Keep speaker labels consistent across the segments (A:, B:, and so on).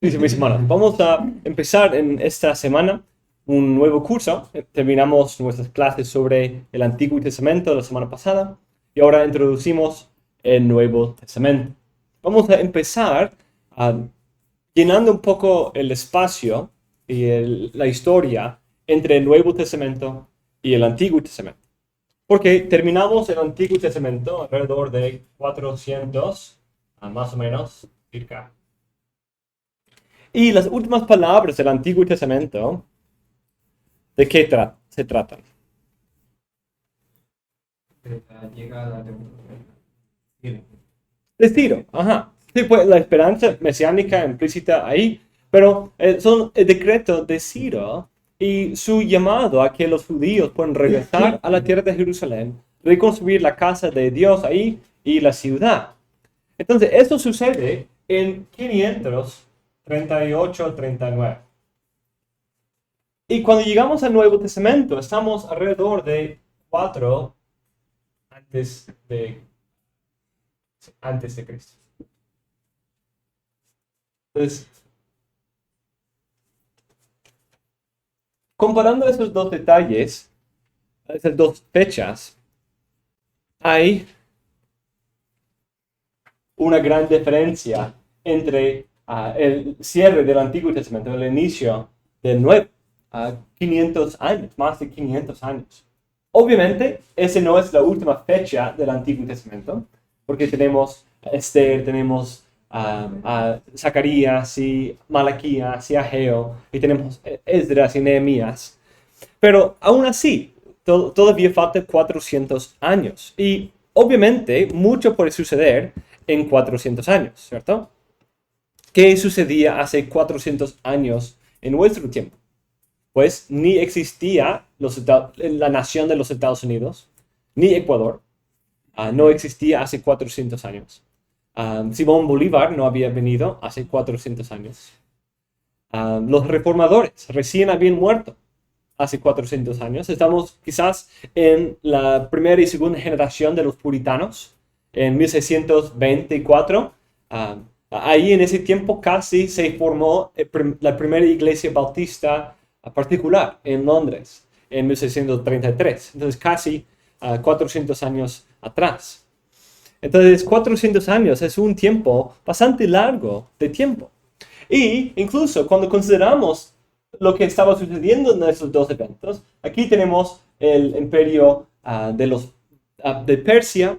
A: Dice mis hermanos, vamos a empezar en esta semana un nuevo curso. Terminamos nuestras clases sobre el Antiguo Testamento la semana pasada y ahora introducimos el Nuevo Testamento. Vamos a empezar llenando un poco el espacio y la historia entre el Nuevo Testamento y el Antiguo Testamento. Porque terminamos el Antiguo Testamento alrededor de 400, más o menos, circa. Y las últimas palabras del Antiguo Testamento, ¿de qué se tratan?
B: De la llegada de un cielo.
A: De Ciro, ajá. Sí, pues la esperanza mesiánica implícita ahí, pero son el decreto de Ciro y su llamado a que los judíos puedan regresar a la tierra de Jerusalén, reconstruir la casa de Dios ahí y la ciudad. Entonces, esto sucede en 538-39. Y cuando llegamos al Nuevo Testamento, estamos alrededor de 4 antes de Cristo. Entonces, comparando esos dos detalles, esas dos fechas, hay una gran diferencia entre el cierre del Antiguo Testamento, el inicio del Nuevo, 500 años, más de 500 años. Obviamente, esa no es la última fecha del Antiguo Testamento, porque tenemos a Esther, tenemos a Zacarías y Malaquías y Ageo, y tenemos Esdras y Nehemías. Pero aún así, todavía falta 400 años. Y obviamente, mucho puede suceder en 400 años, ¿cierto? ¿Qué sucedía hace 400 años en nuestro tiempo? Pues ni existía la nación de los Estados Unidos, ni Ecuador. No existía hace 400 años. Simón Bolívar no había venido hace 400 años. Los reformadores recién habían muerto hace 400 años. Estamos quizás en la primera y segunda generación de los puritanos, en 1624. Ahí en ese tiempo casi se formó la primera iglesia bautista particular en Londres, en 1633. Entonces casi 400 años atrás. Entonces 400 años es un tiempo bastante largo de tiempo. Y incluso cuando consideramos lo que estaba sucediendo en esos dos eventos, aquí tenemos el imperio de Persia,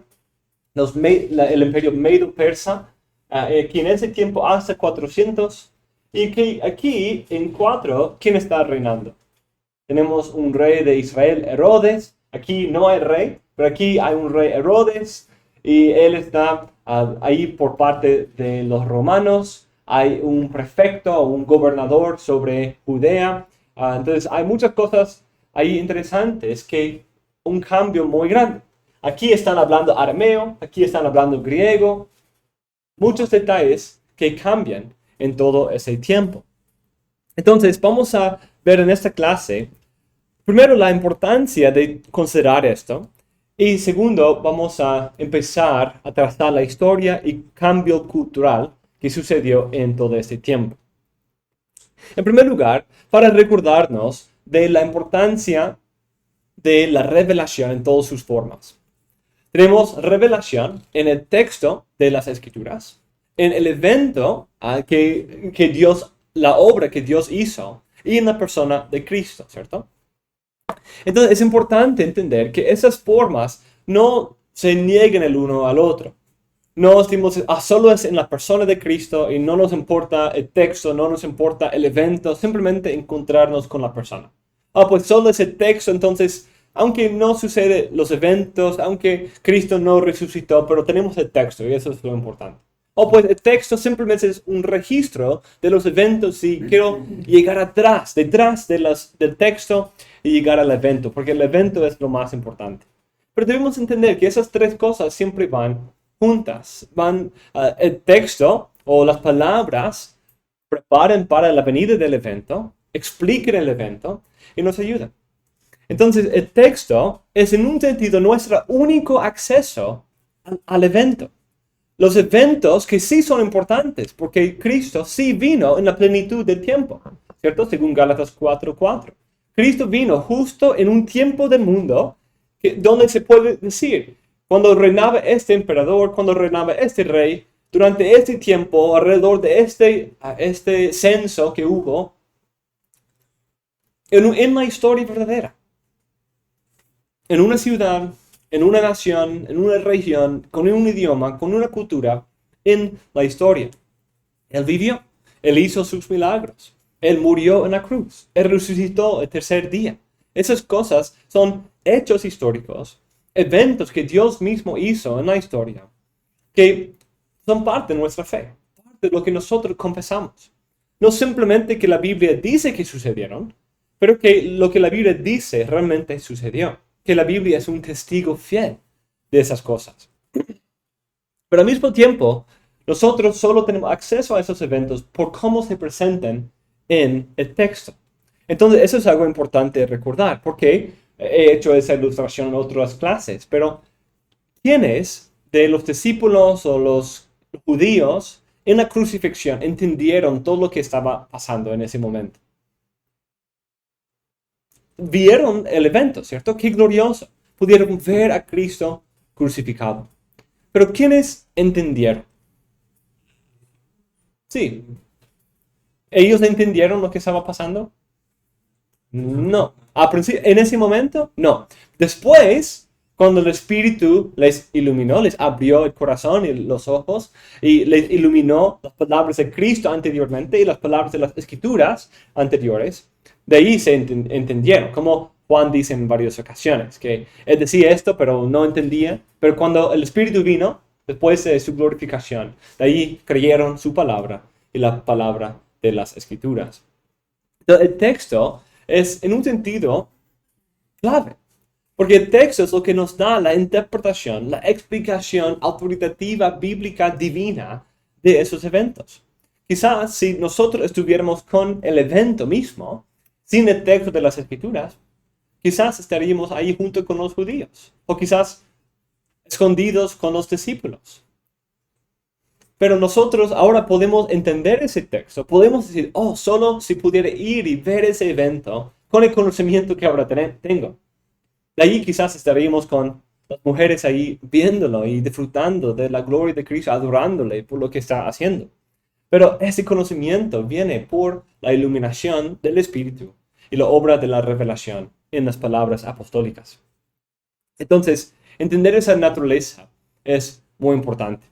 A: el imperio medo-persa, que en ese tiempo hace 400, y que aquí en 4, ¿quién está reinando? Tenemos un rey de Israel, Herodes. Aquí no hay rey, pero aquí hay un rey Herodes, y él está ahí por parte de los romanos. Hay un prefecto o un gobernador sobre Judea. Entonces hay muchas cosas ahí interesantes, que un cambio muy grande. Aquí están hablando arameo, aquí están hablando griego. Muchos detalles que cambian en todo ese tiempo. Entonces vamos a ver en esta clase, primero, la importancia de considerar esto. Y segundo, vamos a empezar a trazar la historia y cambio cultural que sucedió en todo este tiempo. En primer lugar, para recordarnos de la importancia de la revelación en todas sus formas. Tenemos revelación en el texto de las Escrituras, en el evento que Dios, la obra que Dios hizo, y en la persona de Cristo, ¿cierto? Entonces es importante entender que esas formas no se nieguen el uno al otro. No decimos, solo es en la persona de Cristo y no nos importa el texto, no nos importa el evento, simplemente encontrarnos con la persona. Pues solo es el texto, entonces, aunque no sucede los eventos, aunque Cristo no resucitó, pero tenemos el texto y eso es lo importante. Pues el texto simplemente es un registro de los eventos y quiero llegar detrás del texto y llegar al evento, porque el evento es lo más importante. Pero debemos entender que esas tres cosas siempre van juntas. El texto o las palabras preparan para la venida del evento, explican el evento y nos ayudan. Entonces el texto es en un sentido nuestro único acceso al evento. los eventos que sí son importantes, porque Cristo sí vino en la plenitud del tiempo, ¿cierto? Según Gálatas 4:4. Cristo vino justo en un tiempo del mundo donde se puede decir, cuando reinaba este emperador, cuando reinaba este rey, durante este tiempo, alrededor de este censo que hubo, en la historia verdadera, en una ciudad, en una nación, en una región, con un idioma, con una cultura, en la historia. Él vivió, Él hizo sus milagros, Él murió en la cruz, Él resucitó el tercer día. Esas cosas son hechos históricos, eventos que Dios mismo hizo en la historia, que son parte de nuestra fe, parte de lo que nosotros confesamos. No simplemente que la Biblia dice que sucedieron, pero que lo que la Biblia dice realmente sucedió. Que la Biblia es un testigo fiel de esas cosas. Pero al mismo tiempo, nosotros solo tenemos acceso a esos eventos por cómo se presentan en el texto. Entonces, eso es algo importante recordar, porque he hecho esa ilustración en otras clases, pero ¿quiénes de los discípulos o los judíos en la crucifixión entendieron todo lo que estaba pasando en ese momento? Vieron el evento, ¿cierto? Qué glorioso. Pudieron ver a Cristo crucificado. Pero ¿quiénes entendieron? Sí. ¿Ellos entendieron lo que estaba pasando? No. En ese momento, no. Después, cuando el Espíritu les iluminó, les abrió el corazón y los ojos, y les iluminó las palabras de Cristo anteriormente y las palabras de las Escrituras anteriores, de ahí se entendieron, como Juan dice en varias ocasiones, que él decía esto, pero no entendía. Pero cuando el Espíritu vino, después de su glorificación, de ahí creyeron su palabra y la palabra de las Escrituras. Entonces, el texto es, en un sentido, clave. Porque el texto es lo que nos da la interpretación, la explicación autoritativa, bíblica, divina de esos eventos. Quizás si nosotros estuviéramos con el evento mismo, sin el texto de las Escrituras, quizás estaríamos ahí junto con los judíos, o quizás escondidos con los discípulos. Pero nosotros ahora podemos entender ese texto, podemos decir, oh, solo si pudiera ir y ver ese evento con el conocimiento que ahora tengo. De allí quizás estaríamos con las mujeres ahí viéndolo y disfrutando de la gloria de Cristo, adorándole por lo que está haciendo. Pero ese conocimiento viene por la iluminación del Espíritu y la obra de la revelación en las palabras apostólicas. Entonces, entender esa naturaleza es muy importante.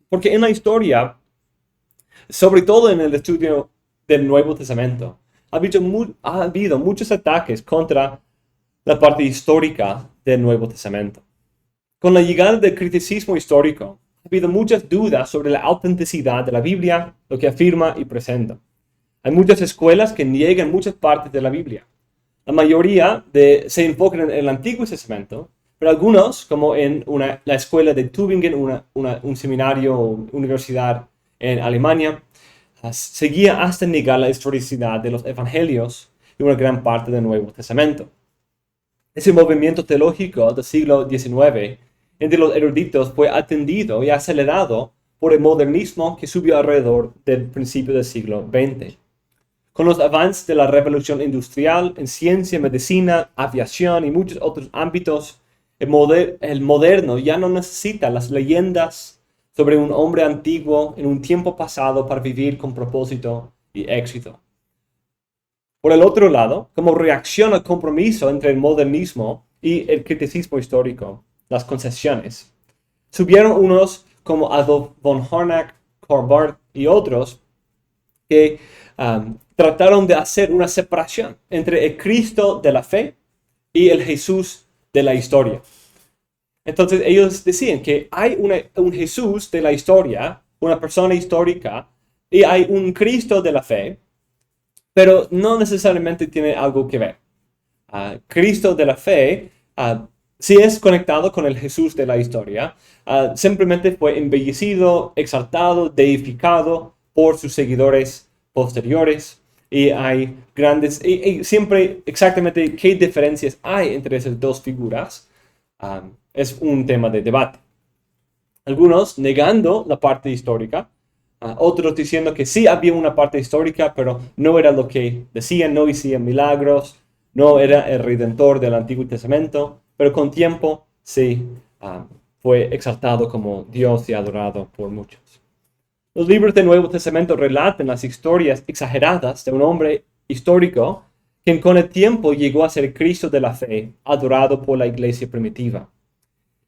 A: Porque en la historia, sobre todo en el estudio del Nuevo Testamento, ha habido muchos ataques contra la parte histórica del Nuevo Testamento. Con la llegada del criticismo histórico, ha habido muchas dudas sobre la autenticidad de la Biblia, lo que afirma y presenta. Hay muchas escuelas que niegan muchas partes de la Biblia. La mayoría se enfocan en el Antiguo Testamento, pero algunos, como en la escuela de Tübingen, un seminario o universidad en Alemania, seguía hasta negar la historicidad de los evangelios y una gran parte del Nuevo Testamento. Ese movimiento teológico del siglo XIX entre los eruditos fue atendido y acelerado por el modernismo que subió alrededor del principio del siglo XX. Con los avances de la revolución industrial en ciencia, medicina, aviación y muchos otros ámbitos, el moderno ya no necesita las leyendas sobre un hombre antiguo en un tiempo pasado para vivir con propósito y éxito. Por el otro lado, como reacción al compromiso entre el modernismo y el criticismo histórico, las concesiones, subieron unos como Adolf von Harnack, Karl Barth y otros que trataron de hacer una separación entre el Cristo de la fe y el Jesús de la historia. Entonces ellos decían que hay un Jesús de la historia, una persona histórica, y hay un Cristo de la fe, pero no necesariamente tiene algo que ver. Cristo de la fe sí es conectado con el Jesús de la historia, simplemente fue embellecido, exaltado, deificado por sus seguidores posteriores. Y hay grandes, y siempre exactamente qué diferencias hay entre esas dos figuras es un tema de debate. Algunos negando la parte histórica, otros diciendo que sí había una parte histórica, pero no era lo que decían, no hacían milagros, no era el Redentor del Antiguo Testamento, pero con tiempo sí fue exaltado como Dios y adorado por muchos. Los libros del Nuevo Testamento relatan las historias exageradas de un hombre histórico quien con el tiempo llegó a ser Cristo de la fe, adorado por la iglesia primitiva.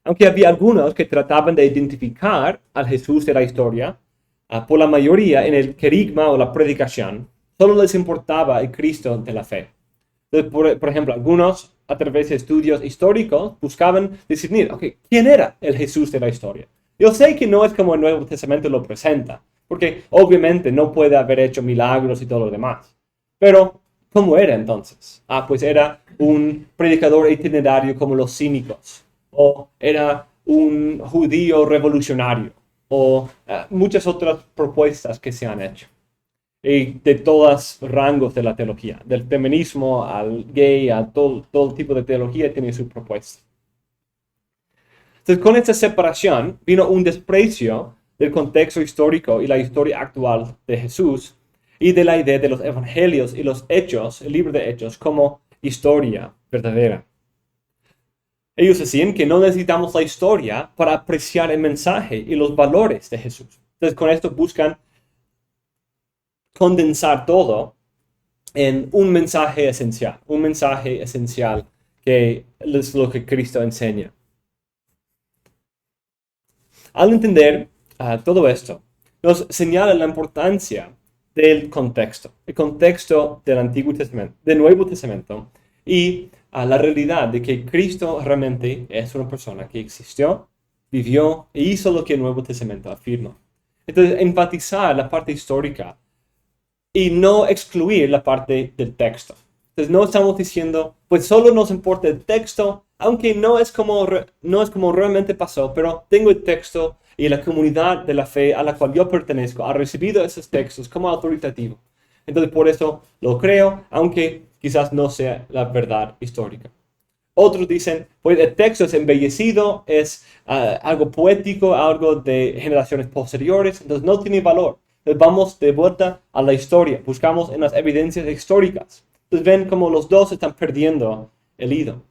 A: Aunque había algunos que trataban de identificar al Jesús de la historia, por la mayoría en el querigma o la predicación, solo les importaba el Cristo de la fe. Entonces, por ejemplo, algunos a través de estudios históricos buscaban discernir, ¿quién era el Jesús de la historia? Yo sé que no es como el Nuevo Testamento lo presenta, porque obviamente no puede haber hecho milagros y todo lo demás. Pero, ¿cómo era entonces? Pues era un predicador itinerario como los cínicos, o era un judío revolucionario, o muchas otras propuestas que se han hecho. Y de todos rangos de la teología, del feminismo al gay, a todo tipo de teología tiene su propuesta. Entonces, con esta separación vino un desprecio del contexto histórico y la historia actual de Jesús y de la idea de los evangelios y los hechos, el libro de Hechos, como historia verdadera. Ellos decían que no necesitamos la historia para apreciar el mensaje y los valores de Jesús. Entonces, con esto buscan condensar todo en un mensaje esencial que es lo que Cristo enseña. Al entender todo esto, nos señala la importancia del contexto, el contexto del Antiguo Testamento, del Nuevo Testamento, y la realidad de que Cristo realmente es una persona que existió, vivió e hizo lo que el Nuevo Testamento afirma. Entonces, enfatizar la parte histórica y no excluir la parte del texto. Entonces, no estamos diciendo, pues solo nos importa el texto, aunque no es como realmente pasó, pero tengo el texto y la comunidad de la fe a la cual yo pertenezco ha recibido esos textos como autoritativo. Entonces, por eso lo creo, aunque quizás no sea la verdad histórica. Otros dicen, pues el texto es embellecido, es algo poético, algo de generaciones posteriores, entonces no tiene valor. Entonces vamos de vuelta a la historia, buscamos en las evidencias históricas. Entonces ven como los dos están perdiendo el hilo.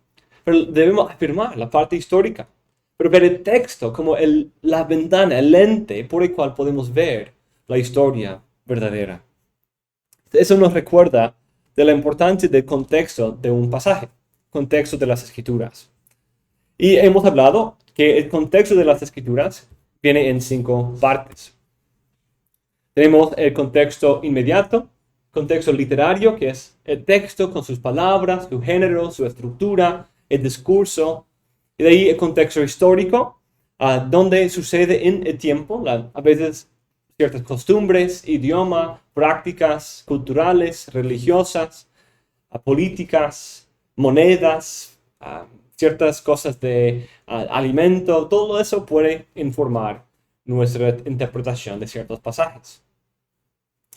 A: Pero debemos afirmar la parte histórica, pero ver el texto como la ventana, el lente por el cual podemos ver la historia verdadera. Eso nos recuerda de la importancia del contexto de un pasaje, contexto de las Escrituras. Y hemos hablado que el contexto de las Escrituras viene en 5 partes. Tenemos el contexto inmediato, contexto literario, que es el texto con sus palabras, su género, su estructura, el discurso. Y de ahí el contexto histórico, donde sucede en el tiempo, a veces ciertas costumbres, idioma, prácticas culturales, religiosas, políticas, monedas, ciertas cosas de alimento, todo eso puede informar nuestra interpretación de ciertos pasajes.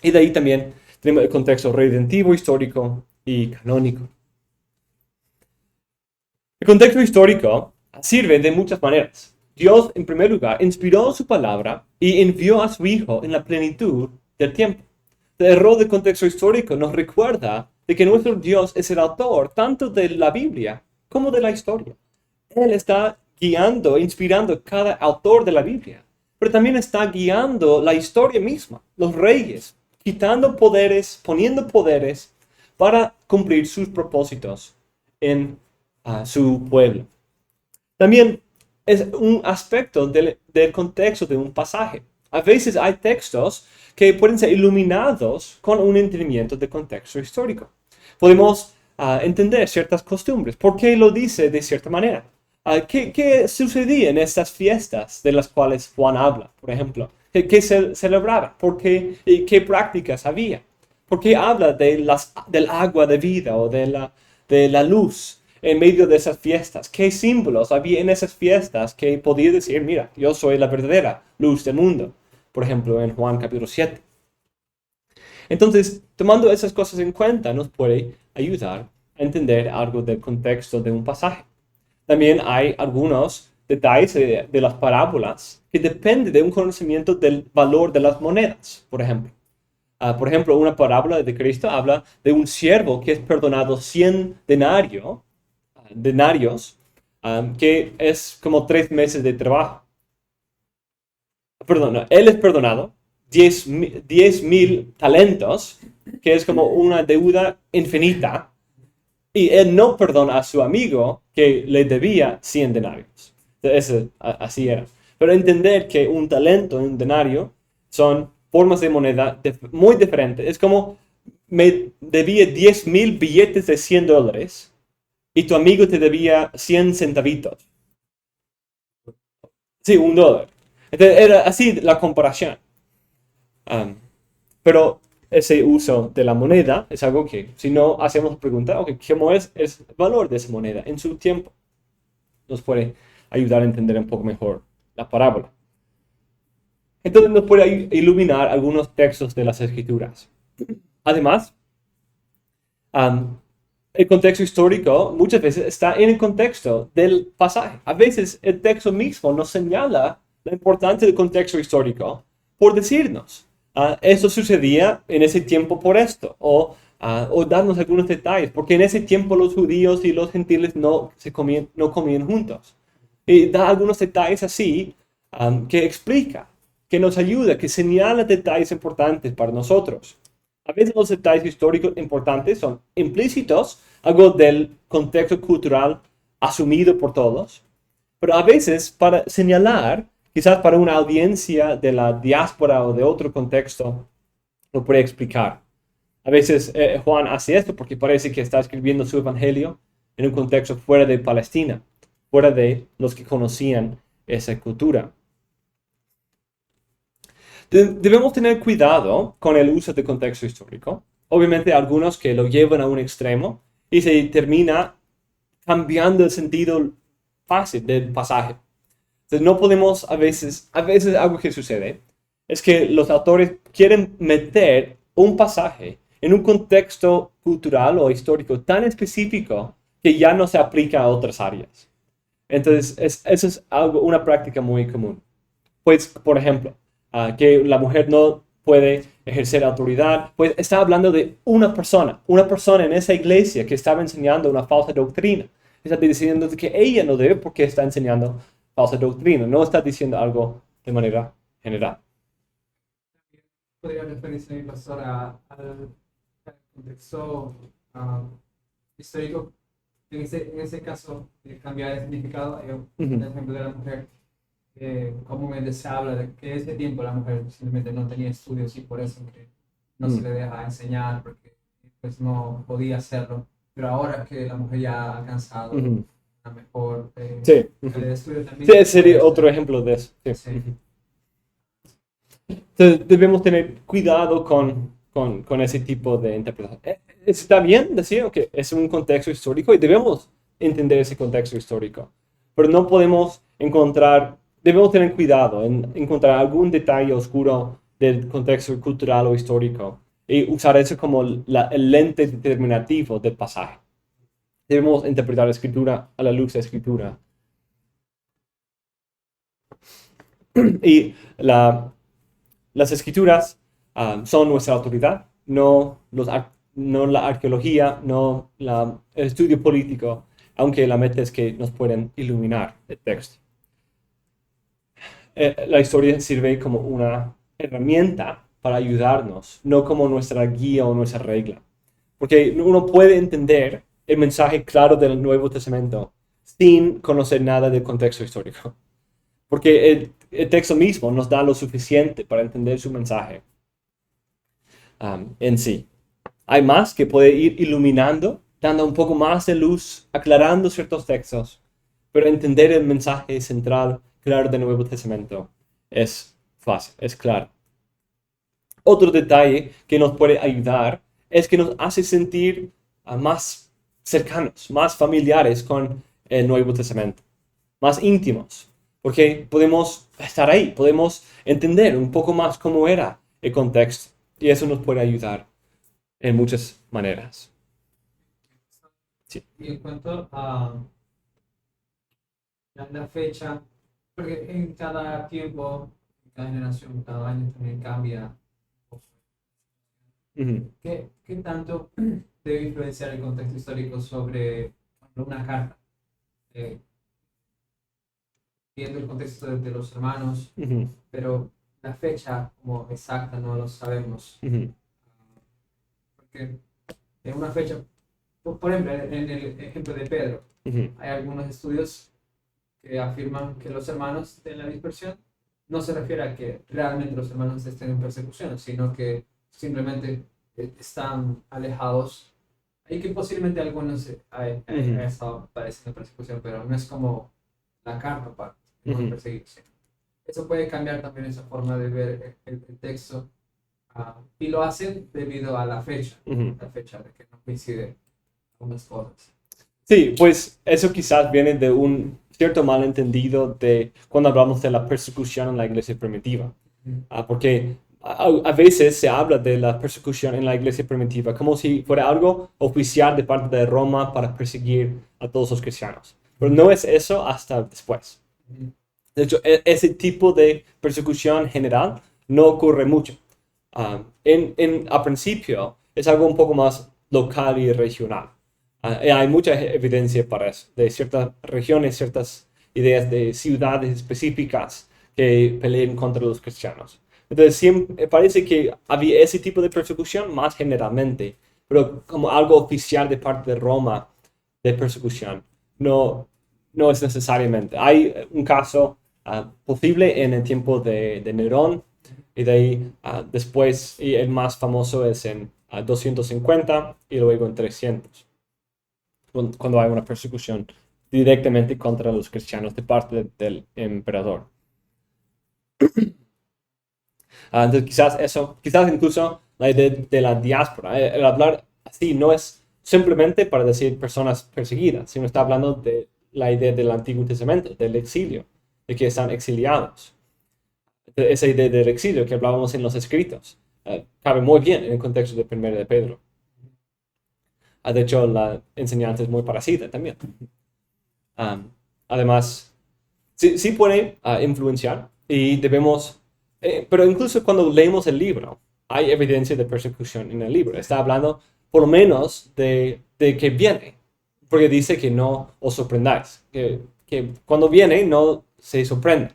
A: Y de ahí también tenemos el contexto redentivo, histórico y canónico. El contexto histórico sirve de muchas maneras. Dios, en primer lugar, inspiró su palabra y envió a su Hijo en la plenitud del tiempo. El rol del contexto histórico nos recuerda de que nuestro Dios es el autor tanto de la Biblia como de la historia. Él está guiando, inspirando cada autor de la Biblia, pero también está guiando la historia misma, los reyes, quitando poderes, poniendo poderes para cumplir sus propósitos en su pueblo. También es un aspecto del contexto de un pasaje. A veces hay textos que pueden ser iluminados con un entendimiento de contexto histórico. Podemos entender ciertas costumbres. ¿Por qué lo dice de cierta manera? ¿Qué sucedía en estas fiestas de las cuales Juan habla, por ejemplo? ¿Qué se celebraba? ¿Por qué? ¿Y qué prácticas había? ¿Por qué habla del agua de vida o de la luz en medio de esas fiestas? ¿Qué símbolos había en esas fiestas que podía decir, mira, yo soy la verdadera luz del mundo? Por ejemplo, en Juan capítulo 7. Entonces, tomando esas cosas en cuenta, nos puede ayudar a entender algo del contexto de un pasaje. También hay algunos detalles de las parábolas que depende de un conocimiento del valor de las monedas, por ejemplo. Por ejemplo, una parábola de Cristo habla de un siervo que es perdonado 100 denarios, que es como 3 meses de trabajo. Perdón, no, él es perdonado 10,000 talentos, que es como una deuda infinita, y él no perdona a su amigo que le debía 100 denarios. Así era. Pero entender que un talento y un denario son formas de moneda muy diferentes. Es como me debía 10,000 billetes de $100 y tu amigo te debía 100 centavitos. Sí, $1. Entonces era así la comparación. Um, pero ese uso de la moneda es algo que, si no hacemos la pregunta, okay, ¿cómo es el valor de esa moneda en su tiempo? Nos puede ayudar a entender un poco mejor la parábola. Entonces nos puede iluminar algunos textos de las Escrituras. Además, el contexto histórico muchas veces está en el contexto del pasaje. A veces el texto mismo nos señala la importancia del contexto histórico por decirnos, esto sucedía en ese tiempo por esto, o darnos algunos detalles, porque en ese tiempo los judíos y los gentiles no comían juntos. Y da algunos detalles así que explica, que nos ayuda, que señala detalles importantes para nosotros. A veces los detalles históricos importantes son implícitos, algo del contexto cultural asumido por todos, pero a veces para señalar, quizás para una audiencia de la diáspora o de otro contexto, lo puede explicar. A veces Juan hace esto porque parece que está escribiendo su evangelio en un contexto fuera de Palestina, fuera de los que conocían esa cultura. Debemos tener cuidado con el uso de contexto histórico. Obviamente algunos que lo llevan a un extremo y se termina cambiando el sentido fácil del pasaje. Entonces no podemos a veces algo que sucede es que los autores quieren meter un pasaje en un contexto cultural o histórico tan específico que ya no se aplica a otras áreas. Entonces eso es una práctica muy común. Pues, por ejemplo, que la mujer no puede ejercer autoridad, pues está hablando de una persona en esa iglesia que estaba enseñando una falsa doctrina. Está diciendo que ella no debe porque está enseñando falsa doctrina, no está diciendo algo de manera general.
B: Podría referirse, mi pastor, al contexto histórico. En ese caso, cambiar el significado, hay un ejemplo de la mujer. Comúnmente se habla de que ese tiempo la mujer simplemente no tenía estudios y por eso que no se le deja enseñar porque pues no podía hacerlo, pero ahora que la mujer ya ha alcanzado una mejor
A: sí.
B: estudio también
A: Sí, sería otro ejemplo de eso. Sí.
B: Sí.
A: Entonces debemos tener cuidado con ese tipo de interpretación. Está bien decir que es un contexto histórico y debemos entender ese contexto histórico, pero no podemos debemos tener cuidado en encontrar algún detalle oscuro del contexto cultural o histórico y usar eso como el lente determinativo del pasaje. Debemos interpretar la escritura a la luz de la escritura. Y las escrituras son nuestra autoridad, no la arqueología, no el estudio político, aunque la meta es que nos pueden iluminar el texto. La historia sirve como una herramienta para ayudarnos, no como nuestra guía o nuestra regla. Porque uno puede entender el mensaje claro del Nuevo Testamento sin conocer nada del contexto histórico. Porque el texto mismo nos da lo suficiente para entender su mensaje en sí. Hay más que puede ir iluminando, dando un poco más de luz, aclarando ciertos textos, pero entender el mensaje central, claro, del Nuevo Testamento es fácil, es claro. Otro detalle que nos puede ayudar es que nos hace sentir más cercanos, más familiares con el Nuevo Testamento, más íntimos, porque podemos estar ahí, podemos entender un poco más cómo era el contexto y eso nos puede ayudar en muchas maneras. Sí.
B: Y en cuanto a la fecha, porque en cada tiempo, en cada generación, cada año también cambia. ¿Qué tanto debe influenciar el contexto histórico sobre por ejemplo, una carta? Eh, Viendo el contexto de los hermanos, pero la fecha como exacta no lo sabemos. Porque en una fecha, por ejemplo, en el ejemplo de Pedro, hay algunos estudios que afirman que los hermanos de la dispersión no se refiere a que realmente los hermanos estén en persecución, sino que simplemente están alejados y que posiblemente algunos hayan estado padeciendo persecución, pero no es como la carta para no perseguirse. Eso puede cambiar también esa forma de ver el texto y lo hacen debido a la fecha de que no coincide algunas cosas.
A: Sí, pues eso quizás viene de un cierto malentendido de cuando hablamos de la persecución en la iglesia primitiva. Porque a veces se habla de la persecución en la iglesia primitiva como si fuera algo oficial de parte de Roma para perseguir a todos los cristianos. Pero no es eso hasta después. De hecho, ese tipo de persecución general no ocurre mucho. A principio es algo un poco más local y regional. Hay mucha evidencia para eso, de ciertas regiones, ciertas ideas de ciudades específicas que pelean contra los cristianos. Entonces, siempre, parece que había ese tipo de persecución más generalmente, pero como algo oficial de parte de Roma de persecución, no es necesariamente. Hay un caso posible en el tiempo de Nerón, y de ahí después, y el más famoso es en 250 y luego en 300, cuando hay una persecución directamente contra los cristianos de parte del emperador. Entonces quizás incluso la idea de la diáspora, el hablar así no es simplemente para decir personas perseguidas, sino está hablando de la idea del Antiguo Testamento, del exilio, de que están exiliados. Esa idea del exilio que hablábamos en los escritos cabe muy bien en el contexto de 1 de Pedro. De hecho, la enseñanza es muy parecida también. Además, sí puede influenciar y debemos, pero incluso cuando leemos el libro, hay evidencia de persecución en el libro. Está hablando por lo menos de que viene, porque dice que no os sorprendáis, que cuando viene no se sorprende.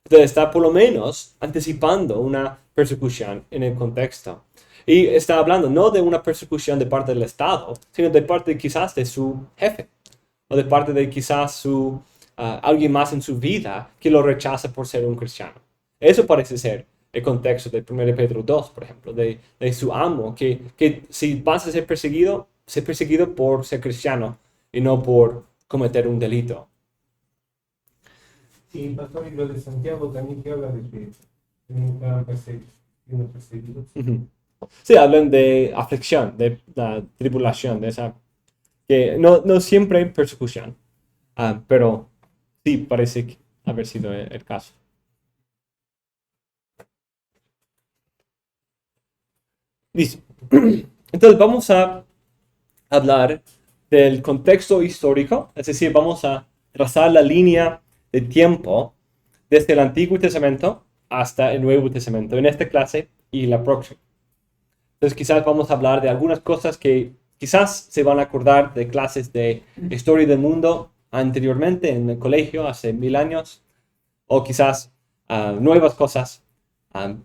A: Entonces está por lo menos anticipando una persecución en el contexto. Y está hablando no de una persecución de parte del Estado, sino de parte quizás de su jefe, o de parte de quizás alguien más en su vida que lo rechaza por ser un cristiano. Eso parece ser el contexto de 1 Pedro 2, por ejemplo, de su amo, que si vas a ser perseguido por ser cristiano y no por cometer un delito.
C: Sí, pastor, y lo de Santiago también que habla de que estaban siendo perseguidos.
A: Sí, hablan de aflicción, de la tribulación, de esa, que no siempre hay persecución, pero sí parece haber sido el caso. Listo. Entonces vamos a hablar del contexto histórico, es decir, vamos a trazar la línea de tiempo desde el Antiguo Testamento hasta el Nuevo Testamento, en esta clase y la próxima. Entonces quizás vamos a hablar de algunas cosas que quizás se van a acordar de clases de historia del mundo anteriormente en el colegio hace 1000 años, o quizás nuevas cosas,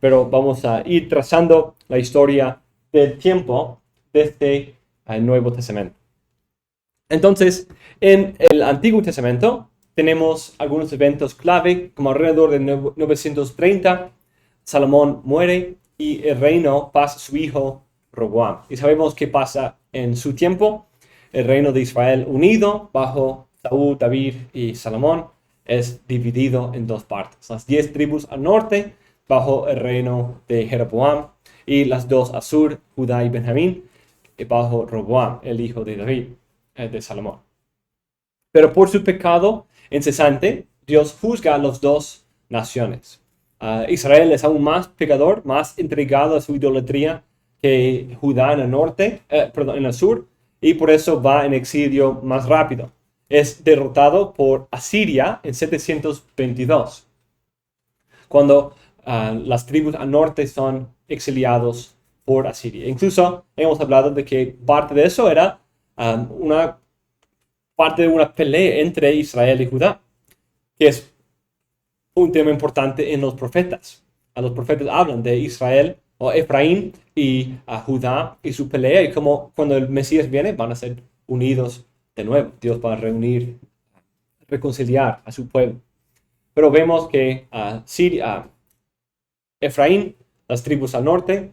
A: pero vamos a ir trazando la historia del tiempo desde el Nuevo Testamento. Entonces, en el Antiguo Testamento tenemos algunos eventos clave, como alrededor de 930, Salomón muere y el reino pasa a su hijo Roboam. Y sabemos qué pasa en su tiempo. El reino de Israel unido bajo Saúl, David y Salomón es dividido en dos partes. Las 10 tribus al norte bajo el reino de Jeroboam y las 2 al sur, Judá y Benjamín, bajo Roboam, el hijo de David, de Salomón. Pero por su pecado incesante, Dios juzga a las dos naciones. Israel es aún más pecador, más entregado a su idolatría que Judá en el norte, en el sur, y por eso va en exilio más rápido. es derrotado por Asiria en 722, cuando las tribus al norte son exiliados por Asiria. Incluso hemos hablado de que parte de eso era una parte de una pelea entre Israel y Judá, que es un tema importante en los profetas. Los profetas hablan de Israel o Efraín y Judá y su pelea, y como cuando el Mesías viene van a ser unidos de nuevo. Dios va a reunir, reconciliar a su pueblo. Pero vemos que Efraín, las tribus al norte,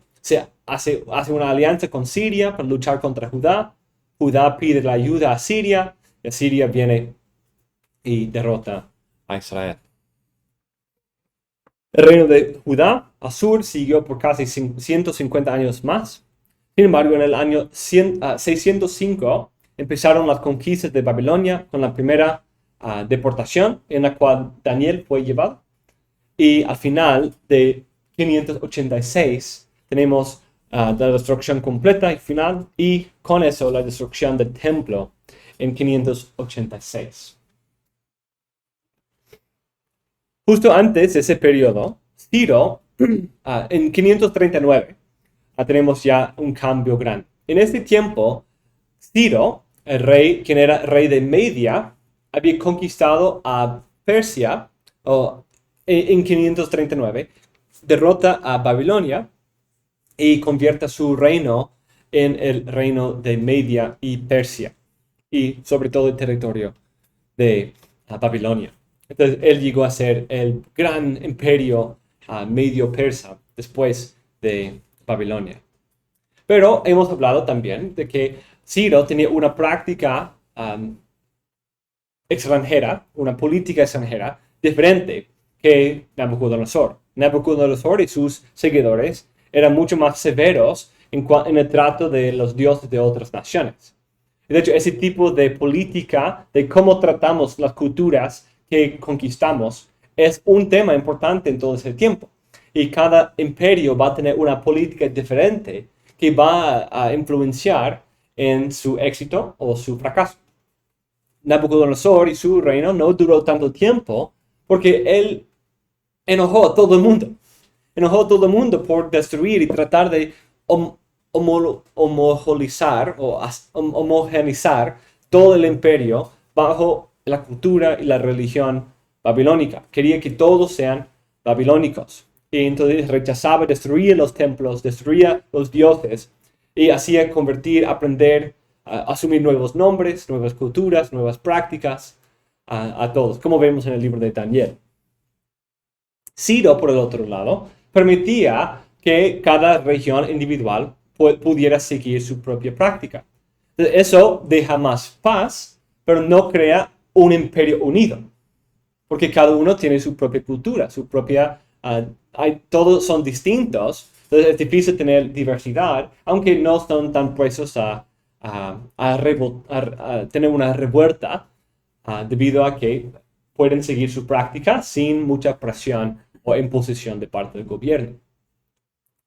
A: hace una alianza con Siria para luchar contra Judá. Judá pide la ayuda a Siria, y Siria viene y derrota a Israel. El reino de Judá al sur siguió por casi 150 años más. Sin embargo, en el año 605 empezaron las conquistas de Babilonia con la primera deportación en la cual Daniel fue llevado. Y al final de 586 tenemos la destrucción completa y final, y con eso la destrucción del templo en 586. Justo antes de ese periodo, Ciro, en 539, tenemos ya un cambio grande. En este tiempo, Ciro, el rey, quien era rey de Media, había conquistado a Persia en 539, derrota a Babilonia y convierte su reino en el reino de Media y Persia, y sobre todo el territorio de Babilonia. Entonces él llegó a ser el gran imperio medio persa después de Babilonia. Pero hemos hablado también de que Ciro tenía una práctica extranjera, una política extranjera diferente que Nabucodonosor. Nabucodonosor y sus seguidores eran mucho más severos en el trato de los dioses de otras naciones. De hecho, ese tipo de política de cómo tratamos las culturas que conquistamos es un tema importante en todo ese tiempo. Y cada imperio va a tener una política diferente que va a influenciar en su éxito o su fracaso. Nabucodonosor y su reino no duró tanto tiempo porque él enojó a todo el mundo. Enojó a todo el mundo por destruir y tratar de homogenizar todo el imperio bajo la cultura y la religión babilónica. Quería que todos sean babilónicos. Y entonces rechazaba, destruía los templos, destruía los dioses y hacía aprender, asumir nuevos nombres, nuevas culturas, nuevas prácticas a todos, como vemos en el libro de Daniel. Ciro, por el otro lado, permitía que cada región individual pudiera seguir su propia práctica. Eso deja más paz, pero no crea un imperio unido, porque cada uno tiene su propia cultura, su propia... todos son distintos, entonces es difícil tener diversidad, aunque no son tan presos a tener una revuelta debido a que pueden seguir su práctica sin mucha presión o imposición de parte del gobierno.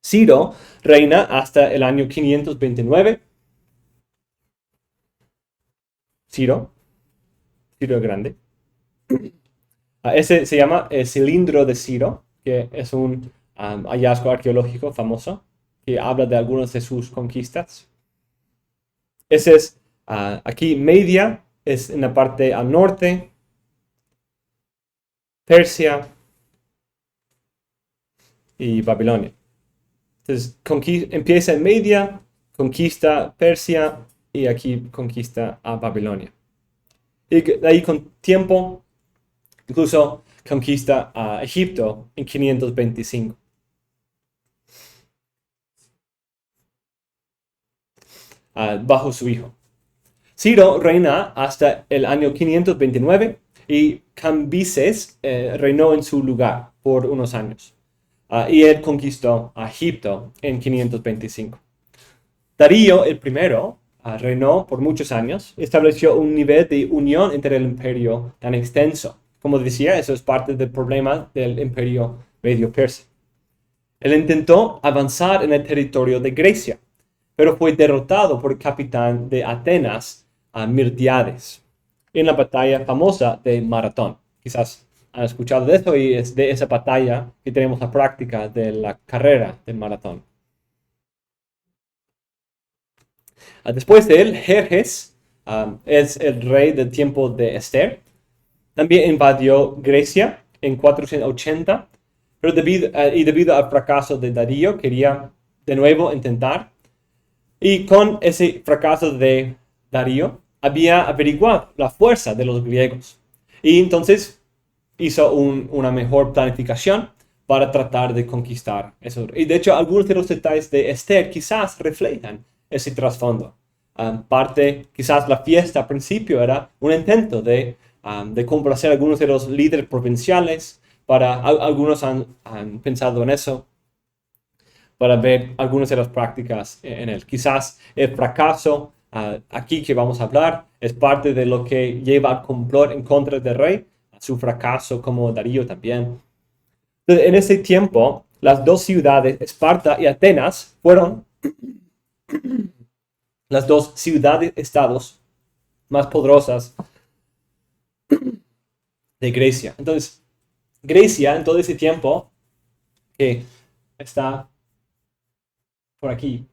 A: Ciro reina hasta el año 529. Ciro el Grande. Ese se llama el cilindro de Ciro, que es un hallazgo arqueológico famoso que habla de algunas de sus conquistas. Ese es aquí Media, es en la parte al norte. Persia y Babilonia. Entonces empieza en Media, conquista Persia y aquí conquista a Babilonia. Y de ahí con tiempo incluso conquista a Egipto en 525. Bajo su hijo. Ciro reina hasta el año 529 y Cambises reinó en su lugar por unos años. Y él conquistó a Egipto en 525. Darío el primero reinó por muchos años, estableció un nivel de unión entre el imperio tan extenso. Como decía, eso es parte del problema del imperio medio persa. Él intentó avanzar en el territorio de Grecia, pero fue derrotado por el capitán de Atenas, Miltiades. en la batalla famosa de Maratón. Quizás han escuchado de eso y es de esa batalla que tenemos la práctica de la carrera del maratón. Después de él, Jerjes es el rey del tiempo de Esther. También invadió Grecia en 480, pero debido al fracaso de Darío, quería de nuevo intentar. Y con ese fracaso de Darío, había averiguado la fuerza de los griegos. Y entonces hizo una mejor planificación para tratar de conquistar eso. Y de hecho, algunos de los detalles de Esther quizás reflejan ese trasfondo. Quizás la fiesta al principio era un intento de complacer a algunos de los líderes provinciales. Algunos han pensado en eso para ver algunas de las prácticas en él. Quizás el fracaso aquí que vamos a hablar es parte de lo que lleva al complot en contra del rey, su fracaso como Darío también. Entonces, en ese tiempo, las dos ciudades, Esparta y Atenas, fueron las dos ciudades-estados más poderosas de Grecia. Entonces, Grecia en todo ese tiempo, que está por aquí,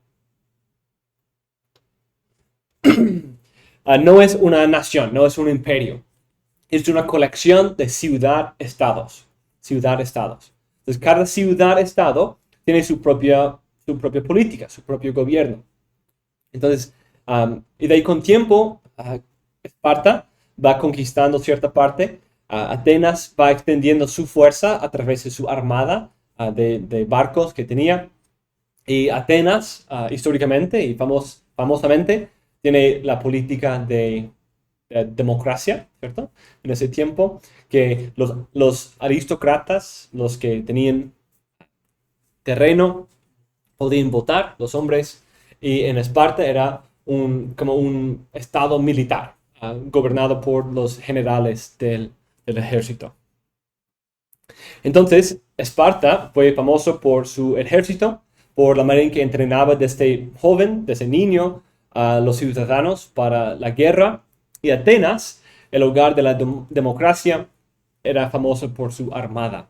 A: no es una nación, no es un imperio. Es una colección de ciudad-estados. Ciudad-estados. Entonces, cada ciudad-estado tiene su propia política, su propio gobierno. Entonces, y de ahí con tiempo, Esparta va conquistando cierta parte. Atenas va extendiendo su fuerza a través de su armada de barcos que tenía. Y Atenas, históricamente y famosamente, tiene la política de democracia, ¿cierto? En ese tiempo, que los aristócratas, los que tenían terreno, podían votar, los hombres, y en Esparta era como un estado militar, gobernado por los generales del ejército. Entonces, Esparta fue famoso por su ejército, por la manera en que entrenaba desde joven, desde niño, a los ciudadanos para la guerra. Y Atenas, el hogar de la democracia, era famoso por su armada.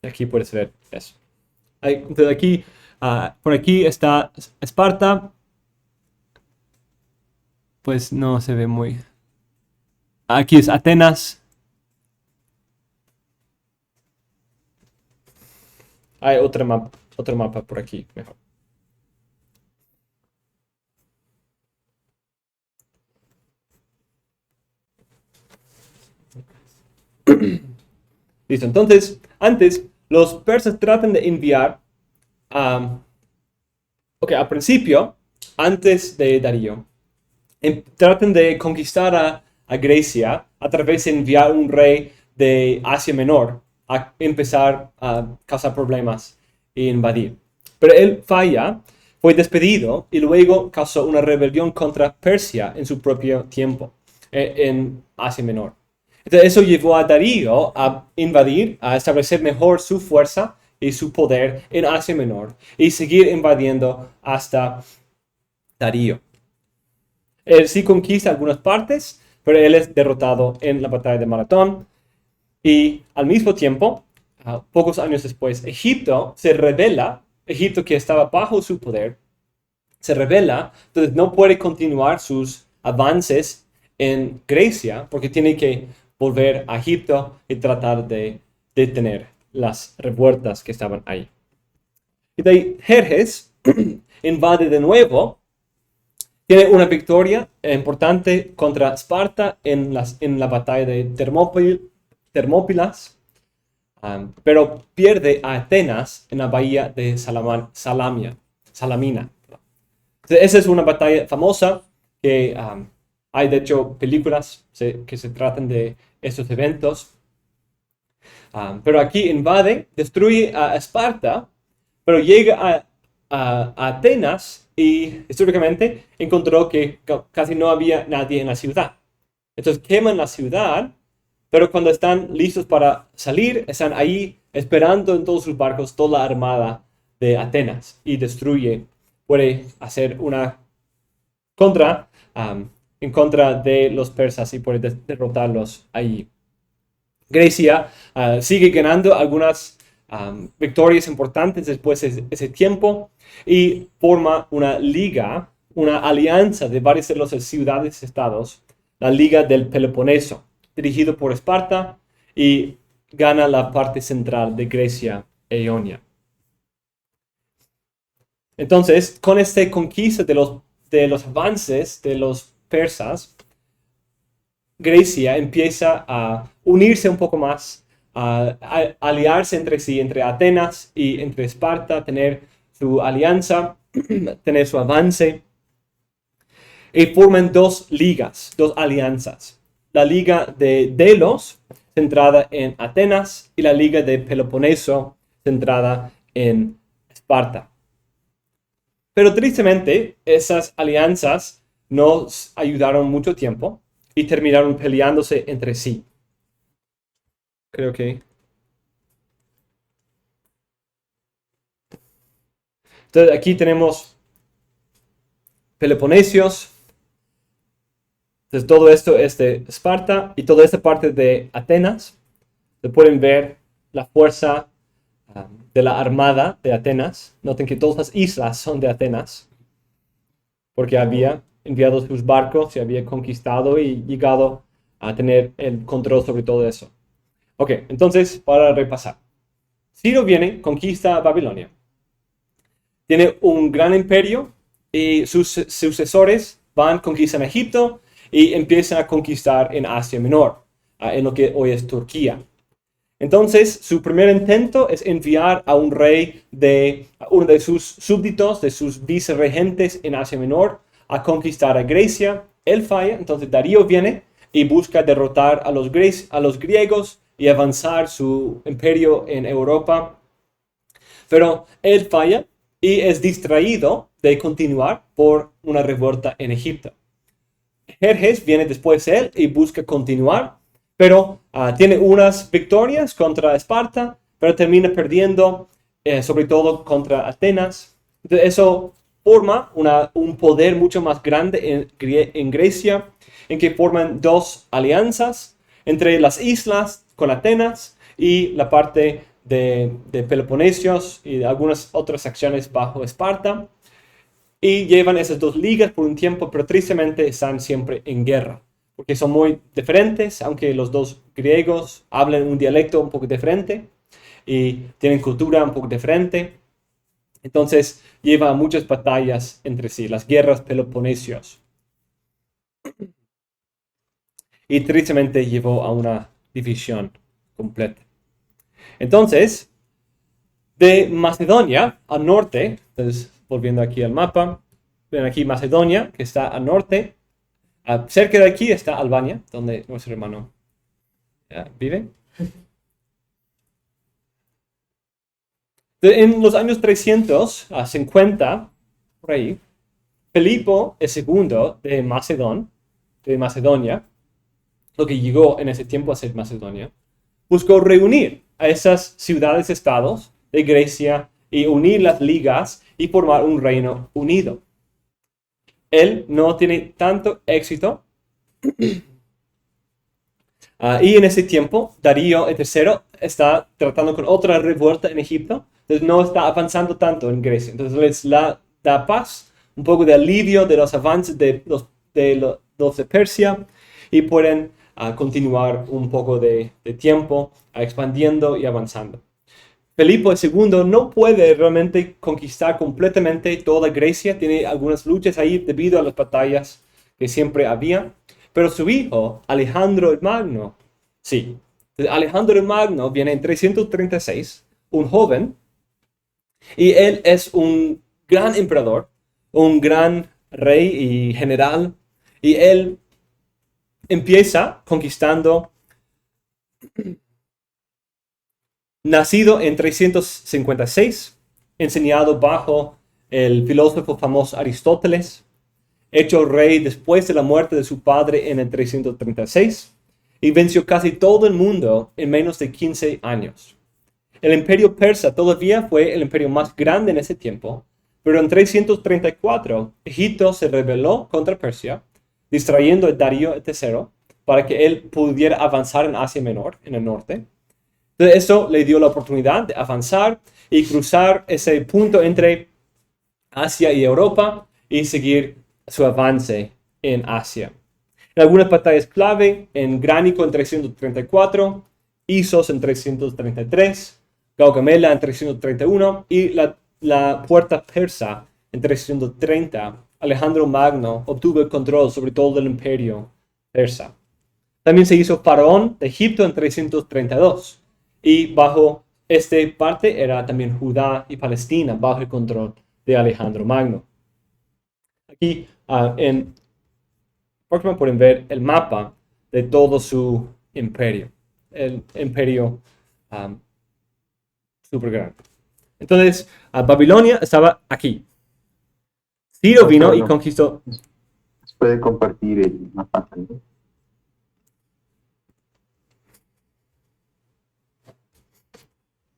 A: Aquí puedes ver eso. Entonces aquí, por aquí está Esparta. Pues no se ve muy... Aquí es Atenas. Hay otro mapa por aquí, mejor. Listo, entonces, antes, los persas tratan de enviar, al principio, antes de Darío, tratan de conquistar a Grecia a través de enviar un rey de Asia Menor a empezar a causar problemas e invadir. Pero él falla, fue despedido y luego causó una rebelión contra Persia en su propio tiempo, en Asia Menor. Entonces eso llevó a Darío a invadir, a establecer mejor su fuerza y su poder en Asia Menor y seguir invadiendo hasta Darío. Él sí conquista algunas partes, pero él es derrotado en la batalla de Maratón. Y al mismo tiempo, pocos años después, Egipto se rebela, Egipto que estaba bajo su poder, se rebela, entonces no puede continuar sus avances en Grecia porque tiene que volver a Egipto y tratar de detener las revueltas que estaban ahí. Y de ahí Jerjes invade de nuevo, tiene una victoria importante contra Esparta en la batalla de Termópilas, pero pierde a Atenas en la bahía de Salamina. Entonces, esa es una batalla famosa que hay de hecho películas que se tratan de estos eventos. Pero aquí invade, destruye a Esparta, pero llega a Atenas y históricamente encontró que casi no había nadie en la ciudad. Entonces queman la ciudad, pero cuando están listos para salir, están ahí esperando en todos sus barcos toda la armada de Atenas y destruye puede hacer una en contra de los persas y puede derrotarlos allí. Grecia sigue ganando algunas victorias importantes después de ese tiempo y forma una liga, una alianza de varias de las ciudades-estados, la Liga del Peloponeso, dirigido por Esparta, y gana la parte central de Grecia e Ionia. Entonces, con esta conquista de los avances de los persas, Grecia empieza a unirse un poco más, a aliarse entre sí, entre Atenas y entre Esparta, tener su alianza, tener su avance. Y forman dos ligas, dos alianzas. La Liga de Delos, centrada en Atenas, y la Liga de Peloponeso, centrada en Esparta. Pero tristemente, esas alianzas no ayudaron mucho tiempo y terminaron peleándose entre sí. Creo que... Entonces aquí tenemos Peloponesios. Entonces todo esto es de Esparta y toda esta parte de Atenas. Se pueden ver la fuerza de la armada de Atenas. Noten que todas las islas son de Atenas, porque había enviado sus barcos y había conquistado y llegado a tener el control sobre todo eso. Ok, entonces, para repasar. Ciro viene, conquista Babilonia. Tiene un gran imperio y sus sucesores van, conquistan Egipto y empiezan a conquistar en Asia Menor, en lo que hoy es Turquía. Entonces, su primer intento es enviar a un rey a uno de sus súbditos, de sus vicerregentes en Asia Menor, a conquistar a Grecia. Él falla, entonces Darío viene y busca derrotar a los griegos y avanzar su imperio en Europa. Pero él falla y es distraído de continuar por una revuelta en Egipto. Jerjes viene después de él y busca continuar, pero tiene unas victorias contra Esparta, pero termina perdiendo, sobre todo contra Atenas. Entonces, eso forma un poder mucho más grande en Grecia, en que forman dos alianzas entre las islas con Atenas y la parte de Peloponesios y de algunas otras acciones bajo Esparta. Y llevan esas dos ligas por un tiempo, pero tristemente están siempre en guerra, porque son muy diferentes, aunque los dos griegos hablan un dialecto un poco diferente y tienen cultura un poco diferente. Entonces lleva muchas batallas entre sí, las guerras peloponesios. Y tristemente llevó a una división completa. Entonces, de Macedonia al norte, entonces volviendo aquí al mapa, ven aquí Macedonia, que está al norte. Cerca de aquí está Albania, donde nuestro hermano vive. En los años 350, por ahí, Filipo II de Macedonia, lo que llegó en ese tiempo a ser Macedonia, buscó reunir a esas ciudades-estados de Grecia y unir las ligas y formar un reino unido. Él no tiene tanto éxito. Y en ese tiempo, Darío III está tratando con otra revuelta en Egipto. Entonces no está avanzando tanto en Grecia. Entonces les da paz, un poco de alivio de los avances de los de Persia y pueden continuar un poco de tiempo expandiendo y avanzando. Filipo II no puede realmente conquistar completamente toda Grecia. Tiene algunas luchas ahí debido a las batallas que siempre había. Pero su hijo, Alejandro el Magno, sí. Alejandro el Magno viene en 336, un joven, y él es un gran emperador, un gran rey y general, y él empieza conquistando. Nacido en 356, enseñado bajo el filósofo famoso Aristóteles, hecho rey después de la muerte de su padre en el 336, y venció casi todo el mundo en menos de 15 años. El imperio persa todavía fue el imperio más grande en ese tiempo, Pero en 334, Egipto se rebeló contra Persia, distrayendo a Darío III para que él pudiera avanzar en Asia Menor, en el norte. Entonces, eso le dio la oportunidad de avanzar y cruzar ese punto entre Asia y Europa y seguir su avance en Asia. En algunas batallas clave, en Gránico en 334, Isos en 333, Gaugamela en 331 y la puerta persa en 330, Alejandro Magno obtuvo el control sobre todo el imperio persa. También se hizo faraón de Egipto en 332 y bajo esta parte era también Judá y Palestina bajo el control de Alejandro Magno. Aquí en próximo pueden ver el mapa de todo su imperio, el imperio súper grande. Entonces, Babilonia estaba aquí. Ciro vino y conquistó.
D: Puede compartir el mapa.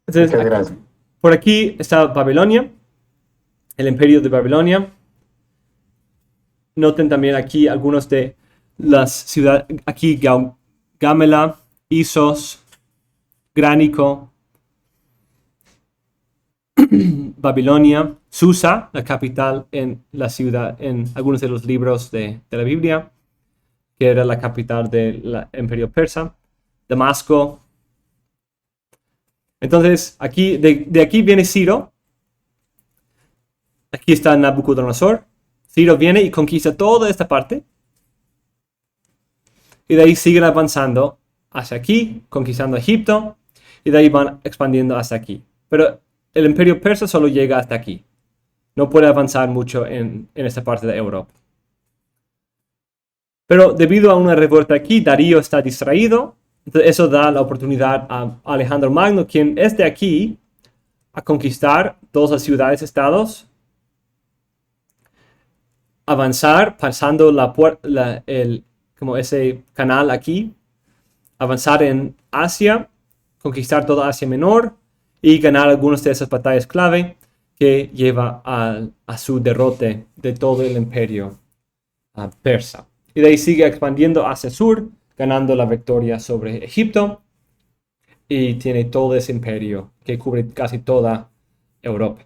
A: Entonces,
D: Muchas gracias.
A: por aquí está Babilonia, el imperio de Babilonia. Noten también aquí algunos de las ciudades, aquí Gamela, Isos, Gránico, Babilonia, Susa, la capital en la ciudad, en algunos de los libros de la Biblia, que era la capital del imperio persa, Damasco. Entonces, aquí, de aquí viene Ciro. Aquí está Nabucodonosor. Ciro viene y conquista toda esta parte. Y de ahí siguen avanzando hacia aquí, conquistando Egipto. Y de ahí van expandiendo hasta aquí. Pero el imperio persa solo llega hasta aquí. No puede avanzar mucho en esta parte de Europa. Pero debido a una revuelta aquí, Darío está distraído. Entonces eso da la oportunidad a Alejandro Magno, quien es de aquí, a conquistar todas las ciudades-estados, avanzar pasando como ese canal aquí, avanzar en Asia, conquistar toda Asia Menor y ganar algunas de esas batallas clave que lleva a su derrote de todo el imperio persa. Y de ahí sigue expandiendo hacia el sur, ganando la victoria sobre Egipto y tiene todo ese imperio que cubre casi toda Europa.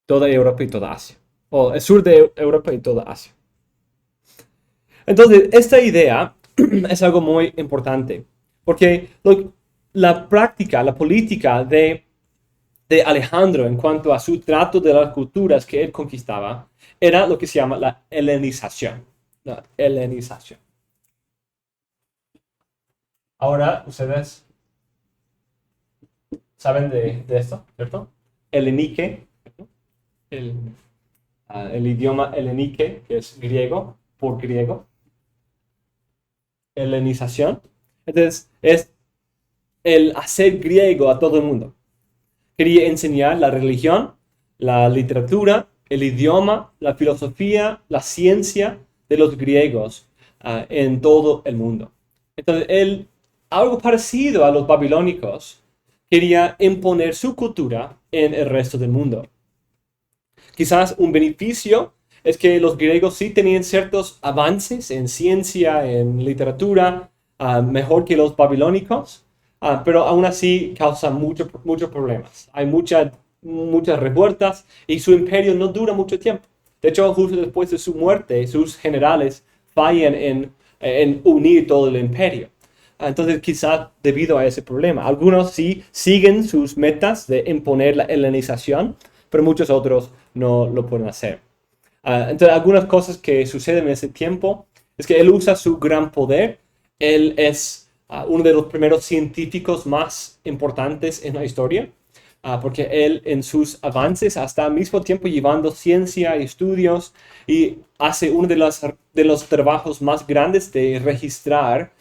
A: Toda Europa y toda Asia. O el sur de Europa y toda Asia. Entonces, esta idea es algo muy importante. Porque la práctica, la política de Alejandro en cuanto a su trato de las culturas que él conquistaba era lo que se llama la helenización. La helenización. Ahora, ustedes saben de esto, ¿cierto? Helenique, ¿cierto? El idioma helenique, que es griego, por griego. Helenización. Entonces, es el hacer griego a todo el mundo. Quería enseñar la religión, la literatura, el idioma, la filosofía, la ciencia de los griegos en todo el mundo. Entonces, él, algo parecido a los babilónicos, quería imponer su cultura en el resto del mundo. Quizás un beneficio es que los griegos sí tenían ciertos avances en ciencia, en literatura, mejor que los babilónicos, pero aún así causa muchos problemas. Hay muchas revueltas y su imperio no dura mucho tiempo. De hecho, justo después de su muerte, sus generales fallan en unir todo el imperio. Entonces, quizás debido a ese problema. Algunos sí siguen sus metas de imponer la helenización, pero muchos otros no lo pueden hacer. Entonces, algunas cosas que suceden en ese tiempo es que él usa su gran poder. Él es uno de los primeros científicos más importantes en la historia, porque él en sus avances está al mismo tiempo llevando ciencia y estudios y hace uno de los trabajos más grandes de registrar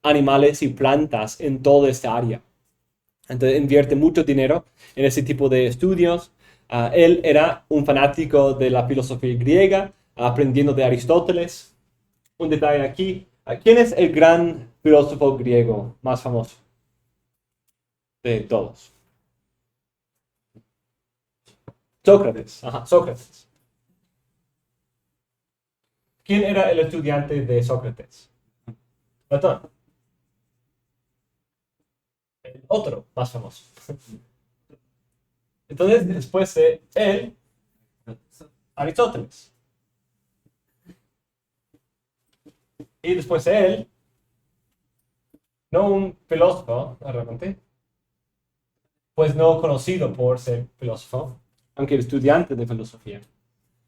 A: animales y plantas en toda esta área. Entonces invierte mucho dinero en ese tipo de estudios. Él era un fanático de la filosofía griega, aprendiendo de Aristóteles. Un detalle aquí. ¿Quién es el gran filósofo griego más famoso de todos? Sócrates. Ajá, Sócrates. ¿Quién era el estudiante de Sócrates? Platón. El otro más famoso. Entonces, después de él, Aristóteles. Y después de él, no un filósofo, realmente, pues no conocido por ser filósofo, aunque estudiante de filosofía.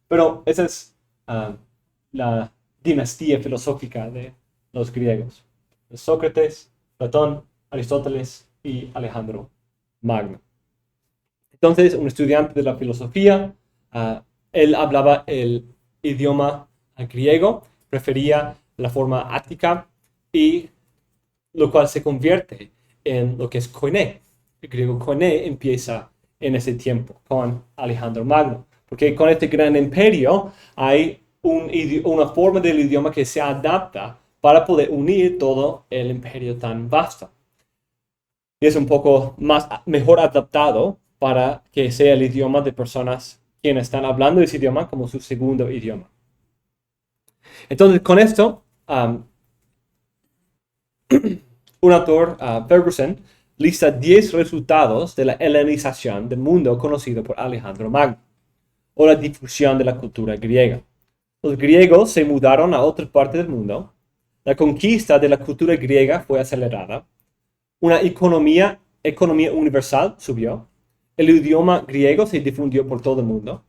A: Pero esa es la dinastía filosófica de los griegos. Sócrates, Platón, Aristóteles y Alejandro Magno. Entonces, un estudiante de la filosofía, él hablaba el idioma griego, prefería la forma ática, y lo cual se convierte en lo que es koiné. El griego koiné empieza en ese tiempo con Alejandro Magno, porque con este gran imperio hay una forma del idioma que se adapta para poder unir todo el imperio tan vasto. Y es un poco mejor adaptado para que sea el idioma de personas quienes están hablando ese idioma como su segundo idioma. Entonces, con esto, un autor, Ferguson, lista 10 resultados de la helenización del mundo conocido por Alejandro Magno, o la difusión de la cultura griega. Los griegos se mudaron a otra parte del mundo, la conquista de la cultura griega fue acelerada, una economía universal subió, el idioma griego se difundió por todo el mundo,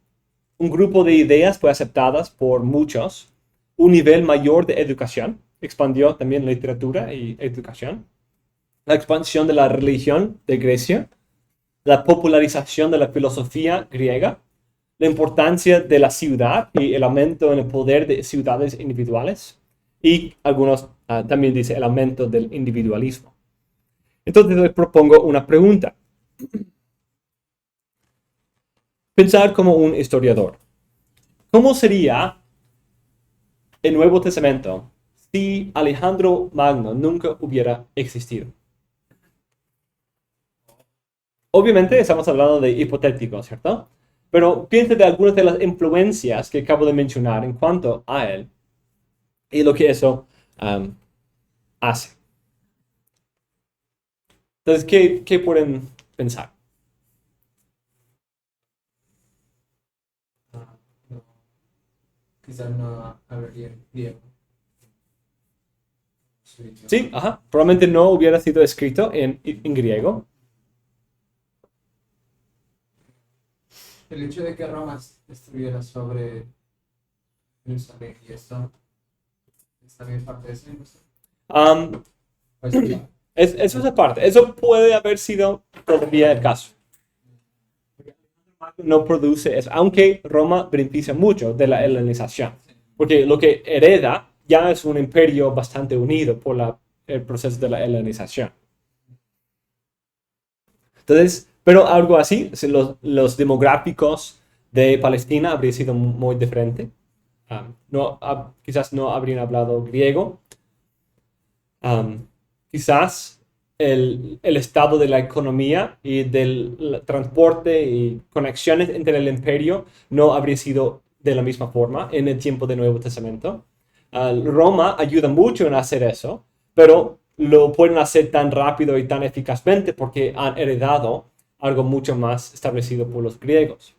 A: un grupo de ideas fue aceptadas por muchos, un nivel mayor de educación, expandió también la literatura y educación, la expansión de la religión de Grecia, la popularización de la filosofía griega, la importancia de la ciudad y el aumento en el poder de ciudades individuales, y algunos también dice el aumento del individualismo. Entonces les propongo una pregunta. Pensar como un historiador. ¿Cómo sería el Nuevo Testamento si Alejandro Magno nunca hubiera existido? Obviamente estamos hablando de hipotético, ¿cierto? Pero piensa de algunas de las influencias que acabo de mencionar en cuanto a él y lo que eso hace. Entonces, ¿qué pueden pensar?
B: No, quizás no hablaría griego.
A: Sí, ajá. Probablemente no hubiera sido escrito en griego.
B: El hecho de que Roma estuviera sobre Jerusalén y esto es también parte de eso. Pues,
A: Eso es aparte. Eso puede haber sido todavía el caso. No produce eso, aunque Roma beneficia mucho de la helenización, porque lo que hereda ya es un imperio bastante unido por el proceso de la helenización. Entonces, pero algo así, los demográficos de Palestina habría sido muy diferente. Quizás no habrían hablado griego. Quizás el estado de la economía y del transporte y conexiones entre el imperio no habría sido de la misma forma en el tiempo del Nuevo Testamento. Roma ayuda mucho en hacer eso, pero lo pueden hacer tan rápido y tan eficazmente porque han heredado algo mucho más establecido por los griegos.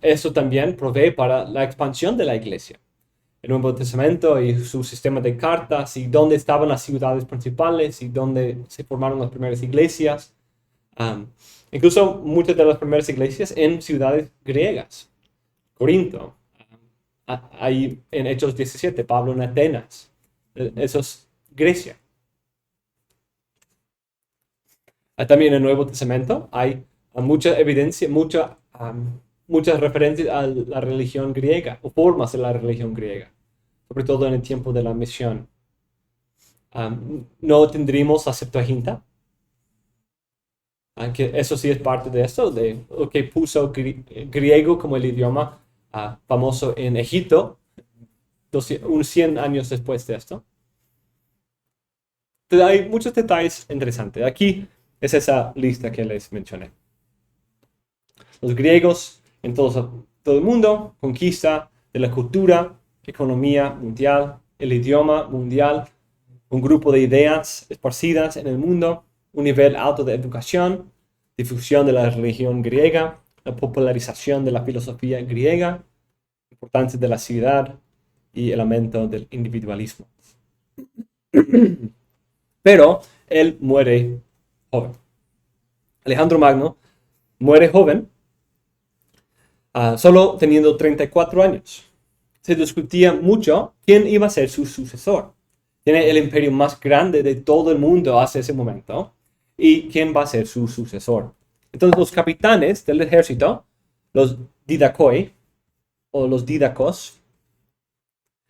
A: Eso también provee para la expansión de la iglesia. El Nuevo Testamento y su sistema de cartas y dónde estaban las ciudades principales y dónde se formaron las primeras iglesias. Incluso muchas de las primeras iglesias en ciudades griegas. Corinto, ahí en Hechos 17, Pablo en Atenas. Eso es Grecia. También en el Nuevo Testamento hay mucha evidencia, muchas referencias a la religión griega o formas de la religión griega, sobre todo en el tiempo de la misión. No tendríamos la Septuaginta, aunque eso sí es parte de esto, de lo que puso griego como el idioma famoso en Egipto, unos 100 años después de esto. Entonces hay muchos detalles interesantes. Aquí es esa lista que les mencioné. los griegos en todo el mundo, conquista de la cultura, economía mundial, el idioma mundial, un grupo de ideas esparcidas en el mundo, un nivel alto de educación, difusión de la religión griega, la popularización de la filosofía griega, importancia de la ciudad y el aumento del individualismo. Pero él muere joven. Alejandro Magno muere joven, solo teniendo 34 años. Se discutía mucho quién iba a ser su sucesor. Tiene el imperio más grande de todo el mundo hasta ese momento. ¿Y quién va a ser su sucesor? Entonces los capitanes del ejército, los didakoi, o los didakos,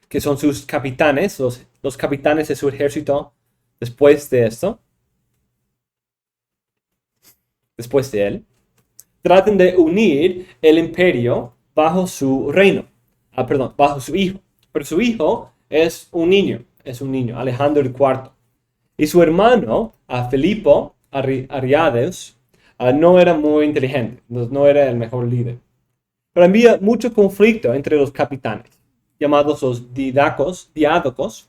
A: que son sus capitanes, los capitanes de su ejército después de esto, después de él, tratan de unir el imperio bajo su reino, bajo su hijo. Pero su hijo es un niño, Alejandro IV. Y su hermano, Filipo Ariades, no era muy inteligente, no era el mejor líder. Pero había mucho conflicto entre los capitanes, llamados los diádocos.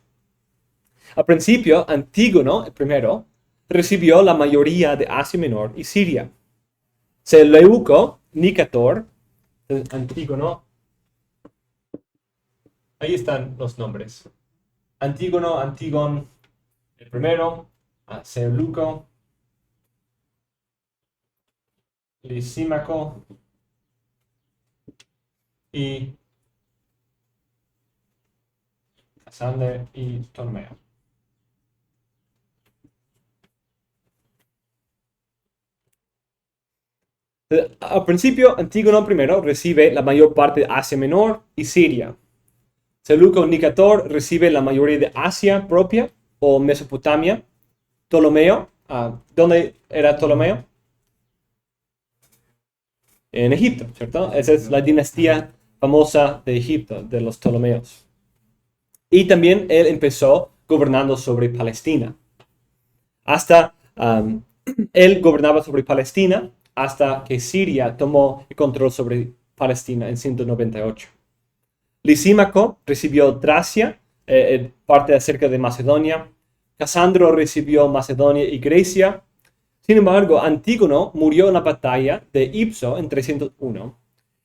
A: Al principio, Antígono, el primero, recibió la mayoría de Asia Menor y Siria. Seleuco, Nicator, Antígono, ahí están los nombres. Antígono, Antígon, el primero, Seleuco, Lisímaco y Casandro y Ptolomeo. Al principio, Antígono I recibe la mayor parte de Asia Menor y Siria. Seleuco Nicator recibe la mayoría de Asia propia o Mesopotamia. Ptolomeo, ¿dónde era Ptolomeo? En Egipto, ¿cierto? Esa es la dinastía famosa de Egipto, de los Ptolomeos. Y también él empezó gobernando sobre Palestina. Él gobernaba sobre Palestina hasta que Siria tomó el control sobre Palestina en 198. Lisímaco recibió Tracia, parte acerca de Macedonia. Casandro recibió Macedonia y Grecia. Sin embargo, Antígono murió en la batalla de Ipso en 301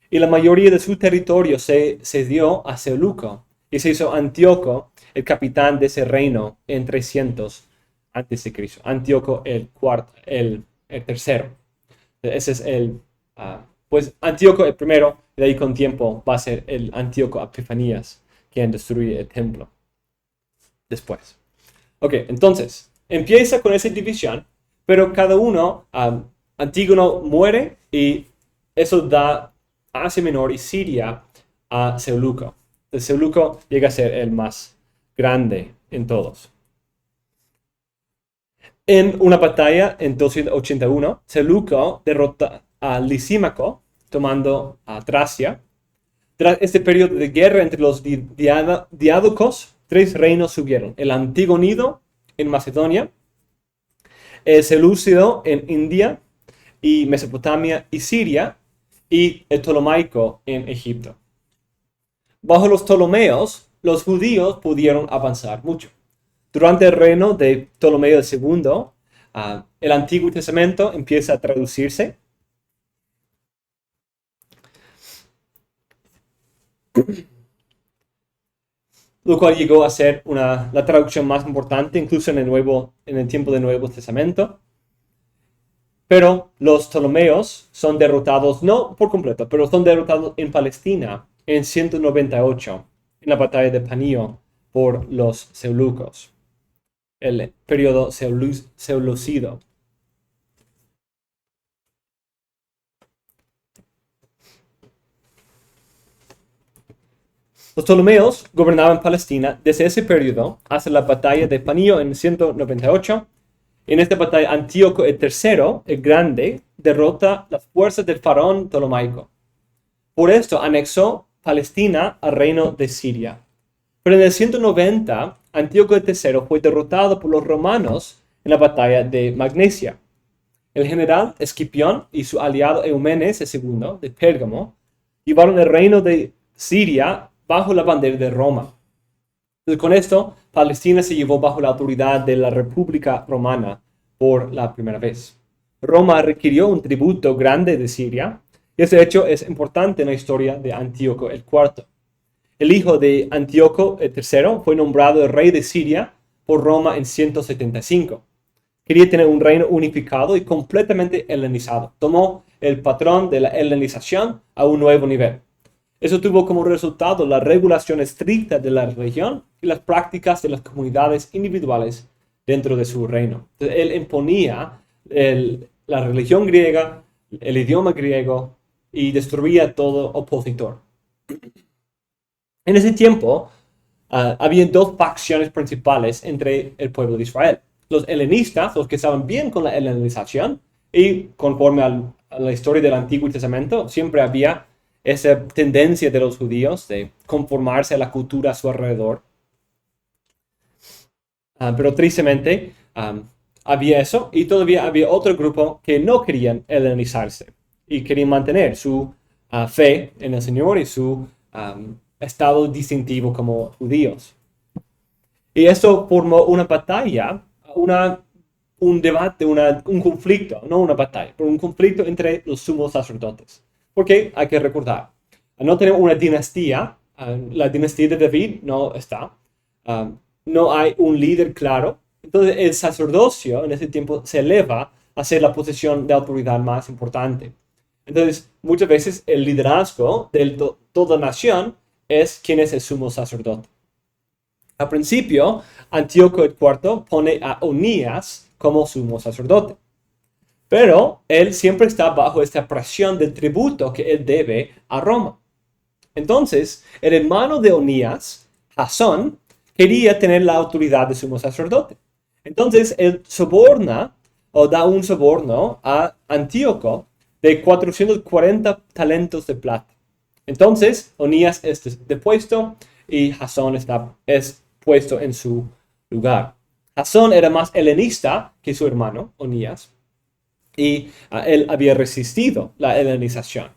A: y la mayoría de su territorio se cedió a Seleuco y se hizo Antíoco el capitán de ese reino en 300 a.C. Antíoco el tercero. Ese es pues Antíoco el primero, y de ahí con tiempo va a ser el Antíoco Epifanías quien destruye el templo después. Ok, entonces, empieza con esa división, pero cada uno, Antígono muere y eso da Asia Menor y Siria a Seleuco. Seleuco llega a ser el más grande en todos. En una batalla en 281, Seleuco derrota a Lisímaco, tomando a Tracia. Tras este periodo de guerra entre los diádocos, 3 reinos subieron: el Antigonido en Macedonia, el Seleucido en India y Mesopotamia y Siria, y el Ptolomaico en Egipto. Bajo los Ptolomeos, los judíos pudieron avanzar mucho. Durante el reino de Ptolomeo II, el Antiguo Testamento empieza a traducirse. Lo cual llegó a ser la traducción más importante, incluso en el tiempo del Nuevo Testamento. Pero los Ptolomeos son derrotados, no por completo, pero son derrotados en Palestina en 198, en la batalla de Panio por los Seleucos, el periodo seleucido. Los Ptolomeos gobernaban Palestina desde ese periodo hasta la batalla de Panio en 198. En esta batalla, Antíoco III, el Grande, derrota las fuerzas del faraón Ptolomaico. Por esto anexó Palestina al reino de Siria. Pero en el 190, Antíoco III fue derrotado por los romanos en la batalla de Magnesia. El general Escipión y su aliado Eumenes II de Pérgamo llevaron el reino de Siria bajo la bandera de Roma. Entonces, con esto, Palestina se llevó bajo la autoridad de la República Romana por la primera vez. Roma requirió un tributo grande de Siria, y ese hecho es importante en la historia de Antíoco IV. El hijo de Antíoco III fue nombrado el rey de Siria por Roma en 175. Quería tener un reino unificado y completamente helenizado. Tomó el patrón de la helenización a un nuevo nivel. Eso tuvo como resultado la regulación estricta de la religión y las prácticas de las comunidades individuales dentro de su reino. Entonces, él imponía la religión griega, el idioma griego y destruía todo opositor. En ese tiempo, había dos facciones principales entre el pueblo de Israel. Los helenistas, los que estaban bien con la helenización, y conforme a la historia del Antiguo Testamento, siempre había esa tendencia de los judíos de conformarse a la cultura a su alrededor. Pero tristemente, había eso, y todavía había otro grupo que no querían helenizarse y querían mantener su fe en el Señor y su estado distintivo como judíos. Y eso formó una batalla, un debate, un conflicto, no una batalla, pero un conflicto entre los sumos sacerdotes. Porque hay que recordar, no tenemos una dinastía, la dinastía de David no está, no hay un líder claro. Entonces el sacerdocio en ese tiempo se eleva a ser la posición de autoridad más importante. Entonces muchas veces el liderazgo de toda nación es quien es el sumo sacerdote. Al principio, Antíoco IV pone a Onías como sumo sacerdote. Pero él siempre está bajo esta presión del tributo que él debe a Roma. Entonces, el hermano de Onías, Jasón, quería tener la autoridad de sumo sacerdote. Entonces, él soborna o da un soborno a Antíoco de 440 talentos de plata. Entonces, Onías es depuesto y Jasón es puesto en su lugar. Jasón era más helenista que su hermano, Onías, y él había resistido la helenización.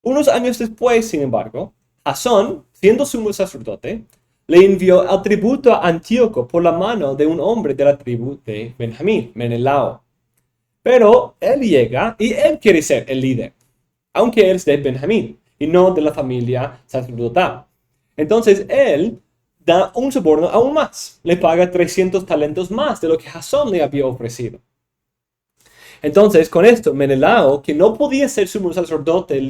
A: Unos años después, sin embargo, Jasón, siendo sumo sacerdote, le envió el tributo a Antíoco por la mano de un hombre de la tribu de Benjamín, Menelao. Pero él llega y él quiere ser el líder, aunque él es de Benjamín y no de la familia sacerdotal. Entonces él da un soborno aún más, le paga 300 talentos más de lo que Jasón le había ofrecido. Entonces, con esto, Menelao, que no podía ser sumo sacerdote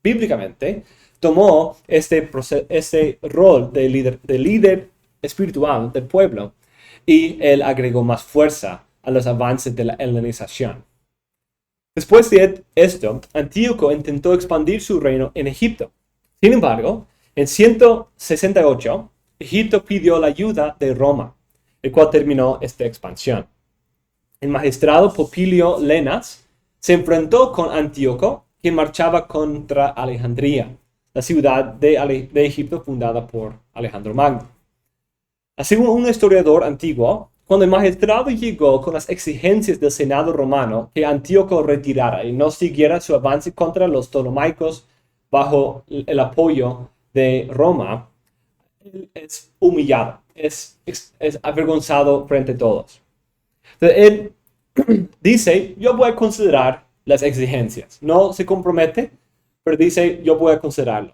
A: bíblicamente, tomó este rol de líder espiritual del pueblo y él agregó más fuerza a los avances de la helenización. Después de esto, Antíoco intentó expandir su reino en Egipto. Sin embargo, en 168, Egipto pidió la ayuda de Roma, el cual terminó esta expansión. El magistrado Popilio Lenas se enfrentó con Antíoco, quien marchaba contra Alejandría, la ciudad de Egipto fundada por Alejandro Magno. Según un historiador antiguo, cuando el magistrado llegó con las exigencias del Senado romano que Antíoco retirara y no siguiera su avance contra los ptolomaicos bajo el apoyo de Roma, él es humillado, es avergonzado frente a todos. Entonces, él dice, yo voy a considerar las exigencias. No se compromete, pero dice, yo voy a considerarlo.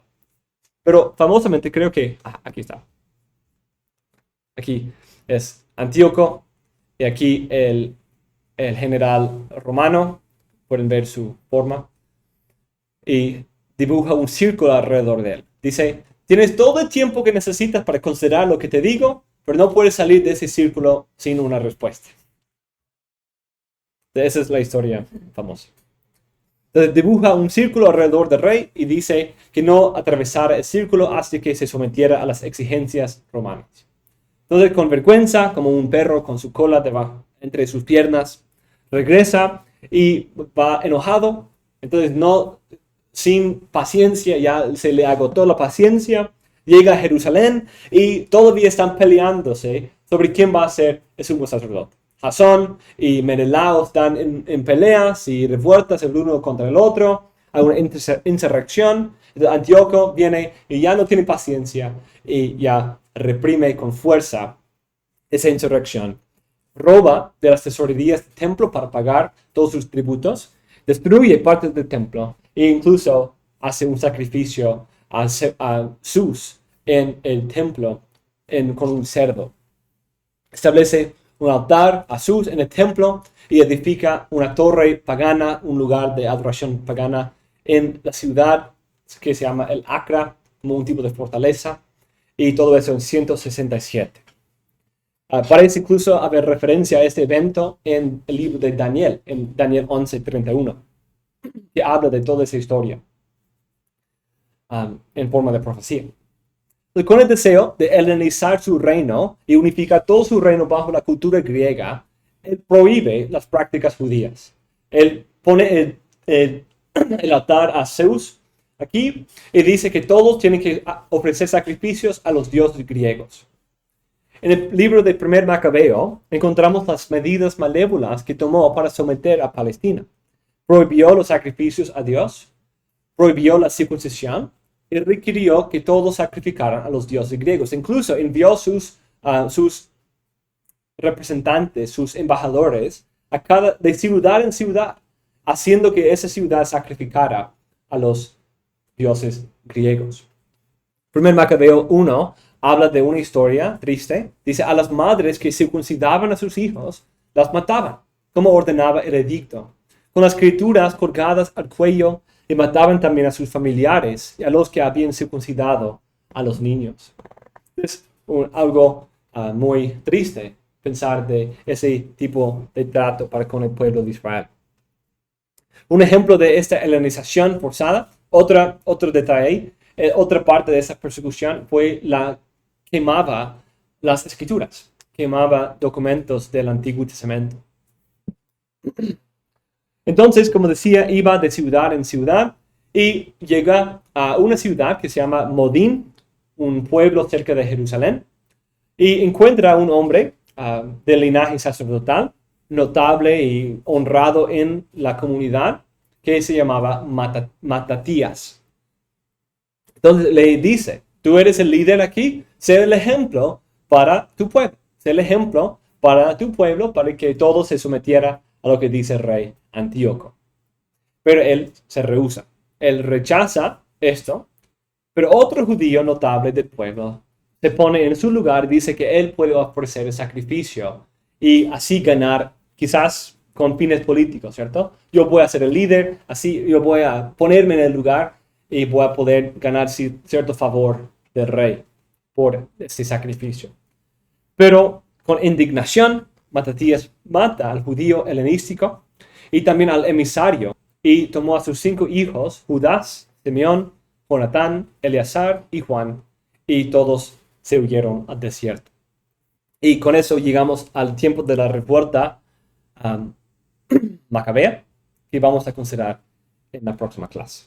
A: Pero famosamente creo que, aquí está. Aquí es Antíoco y aquí el general romano. Pueden ver su forma. Y dibuja un círculo alrededor de él. Dice, tienes todo el tiempo que necesitas para considerar lo que te digo, pero no puedes salir de ese círculo sin una respuesta. Esa es la historia famosa. Entonces dibuja un círculo alrededor del rey y dice que no atravesara el círculo hasta que se sometiera a las exigencias romanas. Entonces, con vergüenza, como un perro con su cola debajo, entre sus piernas, regresa y va enojado. Entonces, sin paciencia, ya se le agotó la paciencia. Llega a Jerusalén y todavía están peleándose sobre quién va a ser el sumo sacerdote. Jasón y Menelao están en peleas y revueltas el uno contra el otro. Hay una insurrección. Antíoco viene y ya no tiene paciencia y ya reprime con fuerza esa insurrección. Roba de las tesorerías del templo para pagar todos sus tributos. Destruye partes del templo e incluso hace un sacrificio a Zeus en el templo con un cerdo. Establece un altar a Zeus en el templo y edifica una torre pagana, un lugar de adoración pagana en la ciudad que se llama el Acra, como un tipo de fortaleza, y todo eso en 167. Parece incluso haber referencia a este evento en el libro de Daniel, en Daniel 11:31, que habla de toda esa historia en forma de profecía. Con el deseo de helenizar su reino y unificar todo su reino bajo la cultura griega, él prohíbe las prácticas judías. Él pone el altar a Zeus aquí y dice que todos tienen que ofrecer sacrificios a los dioses griegos. En el libro de 1 Macabeo encontramos las medidas malévolas que tomó para someter a Palestina. Prohibió los sacrificios a Dios, prohibió la circuncisión y requirió que todos sacrificaran a los dioses griegos. Incluso envió sus representantes, sus embajadores, de ciudad en ciudad, haciendo que esa ciudad sacrificara a los dioses griegos. 1 Macabeo 1 habla de una historia triste. Dice, a las madres que circuncidaban a sus hijos, las mataban, como ordenaba el edicto, con las criaturas colgadas al cuello, y mataban también a sus familiares y a los que habían circuncidado a los niños. Es algo muy triste pensar de ese tipo de trato para con el pueblo de Israel. Un ejemplo de esta helenización forzada, otro detalle, otra parte de esa persecución fue quemaba las escrituras, quemaba documentos del Antiguo Testamento. Entonces, como decía, iba de ciudad en ciudad y llega a una ciudad que se llama Modín, un pueblo cerca de Jerusalén, y encuentra a un hombre del linaje sacerdotal, notable y honrado en la comunidad, que se llamaba Matatías. Entonces le dice, tú eres el líder aquí, sé el ejemplo para tu pueblo, sé el ejemplo para tu pueblo, para que todo se sometiera a lo que dice el rey Antíoco. Pero él se rehúsa, él rechaza esto, pero otro judío notable del pueblo se pone en su lugar y dice que él puede ofrecer el sacrificio y así ganar, quizás con fines políticos, ¿cierto? Yo voy a ser el líder, así yo voy a ponerme en el lugar y voy a poder ganar cierto favor del rey por este sacrificio. Pero con indignación, Matatías mata al judío helenístico y también al emisario y tomó a sus 5 hijos, Judas, Simeón, Jonatán, Eleazar y Juan, y todos se huyeron al desierto. Y con eso llegamos al tiempo de la revuelta macabea, que vamos a considerar en la próxima clase.